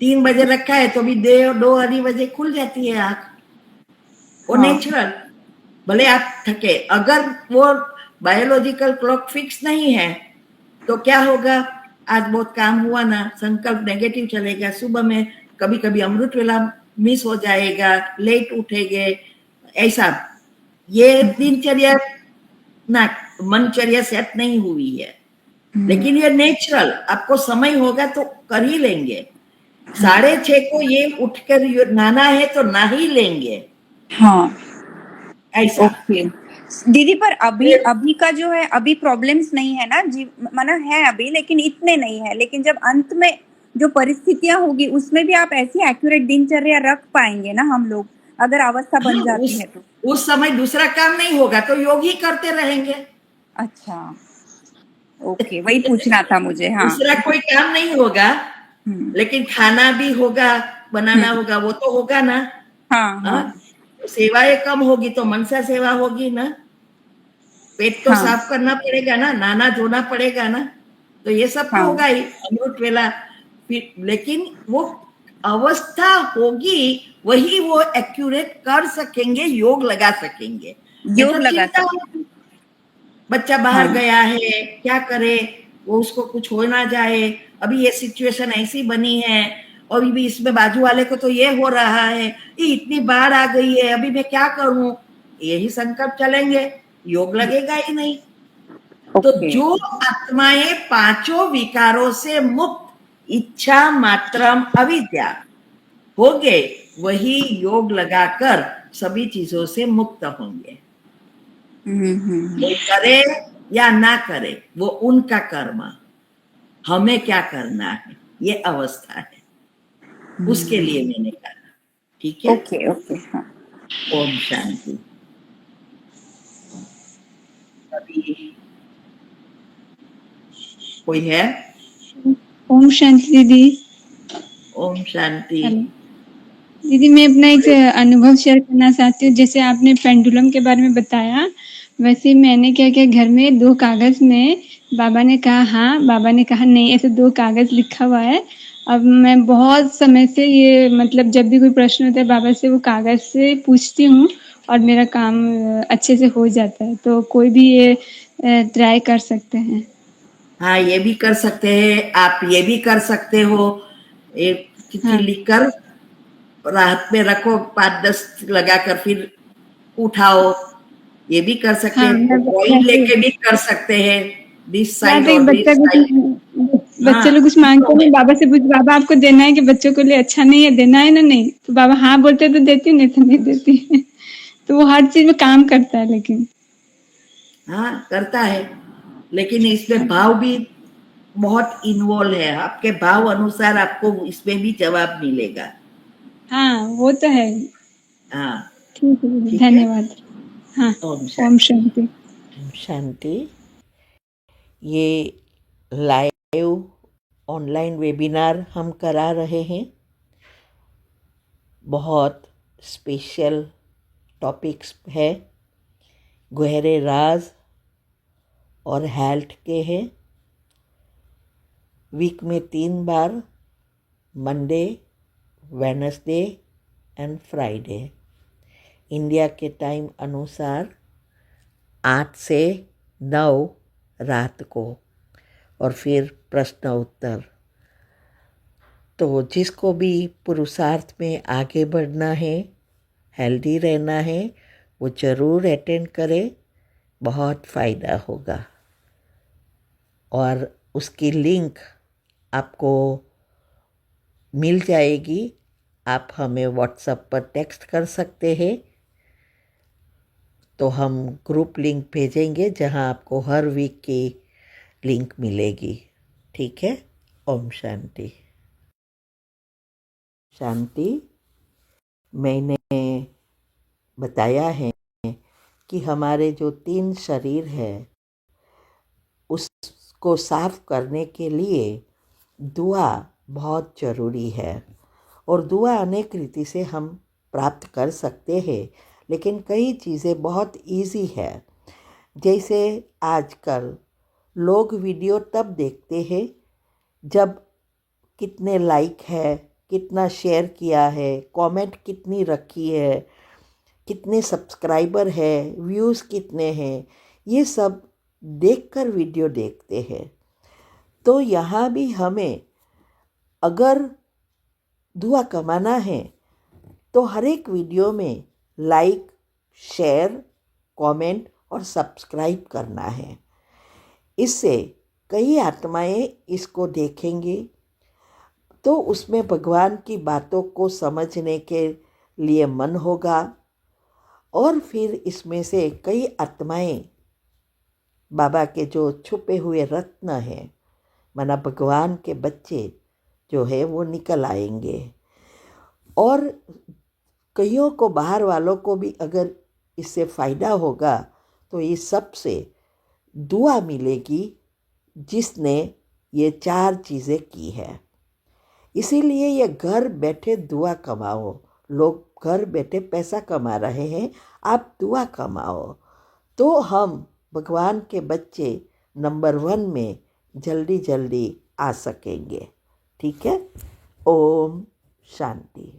3 बजे रखा है तो भी 2 बजे खुल जाती है आंख, वो हाँ। नेचुरल। भले आप थके, अगर वो बायोलॉजिकल क्लॉक फिक्स नहीं है तो क्या होगा, आज बहुत काम हुआ ना, संकल्प नेगेटिव चलेगा, सुबह में कभी कभी अमृत वेला मिस हो जाएगा, लेट उठेंगे, ऐसा। ये दिनचर्या ना, मनचर्या सेट नहीं हुई है। लेकिन ये नेचुरल, आपको समय होगा तो कर ही लेंगे। 6:30 को ये उठकर नहाना है तो नहा ही लेंगे। हाँ, ऐसा। ओके दीदी। पर अभी का जो है, अभी प्रॉब्लम्स नहीं है ना जी, माना है अभी, लेकिन इतने नहीं है। लेकिन जब अंत में जो परिस्थितियां होगी उसमें भी आप ऐसी एक्यूरेट दिनचर्या रख पाएंगे ना हम लोग, अगर अवस्था बन जाती है तो? उस समय दूसरा काम नहीं होगा तो योग ही करते रहेंगे। अच्छा, ओके, वही पूछना था मुझे। हाँ, दूसरा कोई काम नहीं होगा, लेकिन खाना भी होगा, बनाना होगा, वो तो होगा ना। हाँ, हाँ, सेवाएं कम होगी तो मनसा सेवा होगी ना। पेट तो हाँ, साफ करना पड़ेगा ना, नहाना धोना पड़ेगा ना, तो ये सब तो हाँ, होगा ही, अमृत वेला। फिर लेकिन वो अवस्था होगी, वही वो एक्यूरेट कर सकेंगे, योग लगा सकेंगे। ये योग तो लगा चिंता सकते। होगी, बच्चा बाहर हाँ, गया है, क्या करे, वो उसको कुछ हो ना जाए, अभी ये सिचुएशन ऐसी बनी है, और भी इसमें बाजू वाले को तो ये हो रहा है, ये इतनी बाढ़ आ गई है, अभी मैं क्या करूं, यही संकल्प चलेंगे, योग लगेगा ही नहीं। तो जो आत्माएं पांचों विकारों से मुक्त, इच्छा मात्रम अविद्या हो गए, वही योग लगाकर सभी चीजों से मुक्त होंगे। कोई करे या ना करे वो उनका कर्म, हमें क्या करना है ये अवस्था है, उसके लिए मैंने कहा। ठीक है, ओके, ओके, हाँ। ओम शांति। अभी कोई है? ओम शांति दीदी। ओम शांति। हेलो दीदी, मैं अपना एक अनुभव शेयर करना चाहती हूँ। जैसे आपने पेंडुलम के बारे में बताया, वैसे मैंने क्या किया, घर में 2 कागज में बाबा ने कहा हाँ, बाबा ने कहा नहीं, ऐसे 2 कागज लिखा हुआ है। अब मैं बहुत समय से ये मतलब जब भी कोई प्रश्न होता है बाबा से वो कागज से पूछती हूँ और मेरा काम अच्छे से हो जाता है। तो कोई भी ये ट्राई कर सकते हैं? हाँ, ये भी कर सकते हैं आप, ये भी कर सकते हो। एक चिट्ठी लिखकर रात में रखो, 5-10 लगाकर फिर उठाओ, ये भी कर सकते हैं। कॉइन लेके भी कर सकते हैं, दिस साइड और दिस साइड। बच्चे लोग कुछ मांगते नहीं, बाबा से पूछ, बाबा आपको देना है कि बच्चों के लिए अच्छा नहीं है, देना है ना? नहीं तो बाबा हाँ बोलते तो देती, नहीं तो नहीं देती। तो वो हर चीज में काम करता है। लेकिन हाँ, करता है, लेकिन इसमें भाव भी बहुत इन्वॉल्व है। आपके भाव अनुसार आपको इसमें भी जवाब मिलेगा। हाँ, वो तो है। हाँ, ठीक है, ठीक है। धन्यवाद। हाँ, ओम ओम शांति। शांति। ये लाइव ऑनलाइन वेबिनार हम करा रहे हैं, बहुत स्पेशल टॉपिक्स है, गहरे राज और हेल्थ के हैं। वीक में 3 बार, Monday, Wednesday and Friday, India के टाइम अनुसार 8 से 9 रात को, और फिर प्रश्न उत्तर। तो जिसको भी पुरुषार्थ में आगे बढ़ना है, हेल्दी रहना है, वो ज़रूर अटेंड करे, बहुत फ़ायदा होगा। और उसकी लिंक आपको मिल जाएगी, आप हमें व्हाट्सएप पर टेक्स्ट कर सकते हैं, तो हम ग्रुप लिंक भेजेंगे जहां आपको हर वीक की लिंक मिलेगी। ठीक है, ओम शांति। शांति। मैंने बताया है कि हमारे जो 3 शरीर है उसको साफ करने के लिए दुआ बहुत ज़रूरी है। और दुआ अनेक रीति से हम प्राप्त कर सकते हैं, लेकिन कई चीज़ें बहुत इजी है। जैसे आजकल लोग वीडियो तब देखते हैं जब कितने लाइक है, कितना शेयर किया है, कमेंट कितनी रखी है, कितने सब्सक्राइबर है, व्यूज़ कितने हैं, ये सब देखकर वीडियो देखते हैं। तो यहाँ भी हमें अगर दुआ कमाना है तो हर एक वीडियो में लाइक, शेयर, कमेंट और सब्सक्राइब करना है। इससे कई आत्माएं इसको देखेंगी तो उसमें भगवान की बातों को समझने के लिए मन होगा और फिर इसमें से कई आत्माएं बाबा के जो छुपे हुए रत्न हैं, माना भगवान के बच्चे जो है वो निकल आएंगे। और कईयों को, बाहर वालों को भी अगर इससे फ़ायदा होगा तो ये सबसे दुआ मिलेगी जिसने ये 4 चीज़ें की है। इसीलिए ये घर बैठे दुआ कमाओ। लोग घर बैठे पैसा कमा रहे हैं, आप दुआ कमाओ तो हम भगवान के बच्चे नंबर 1 में जल्दी जल्दी आ सकेंगे। ठीक है। ओम शांति।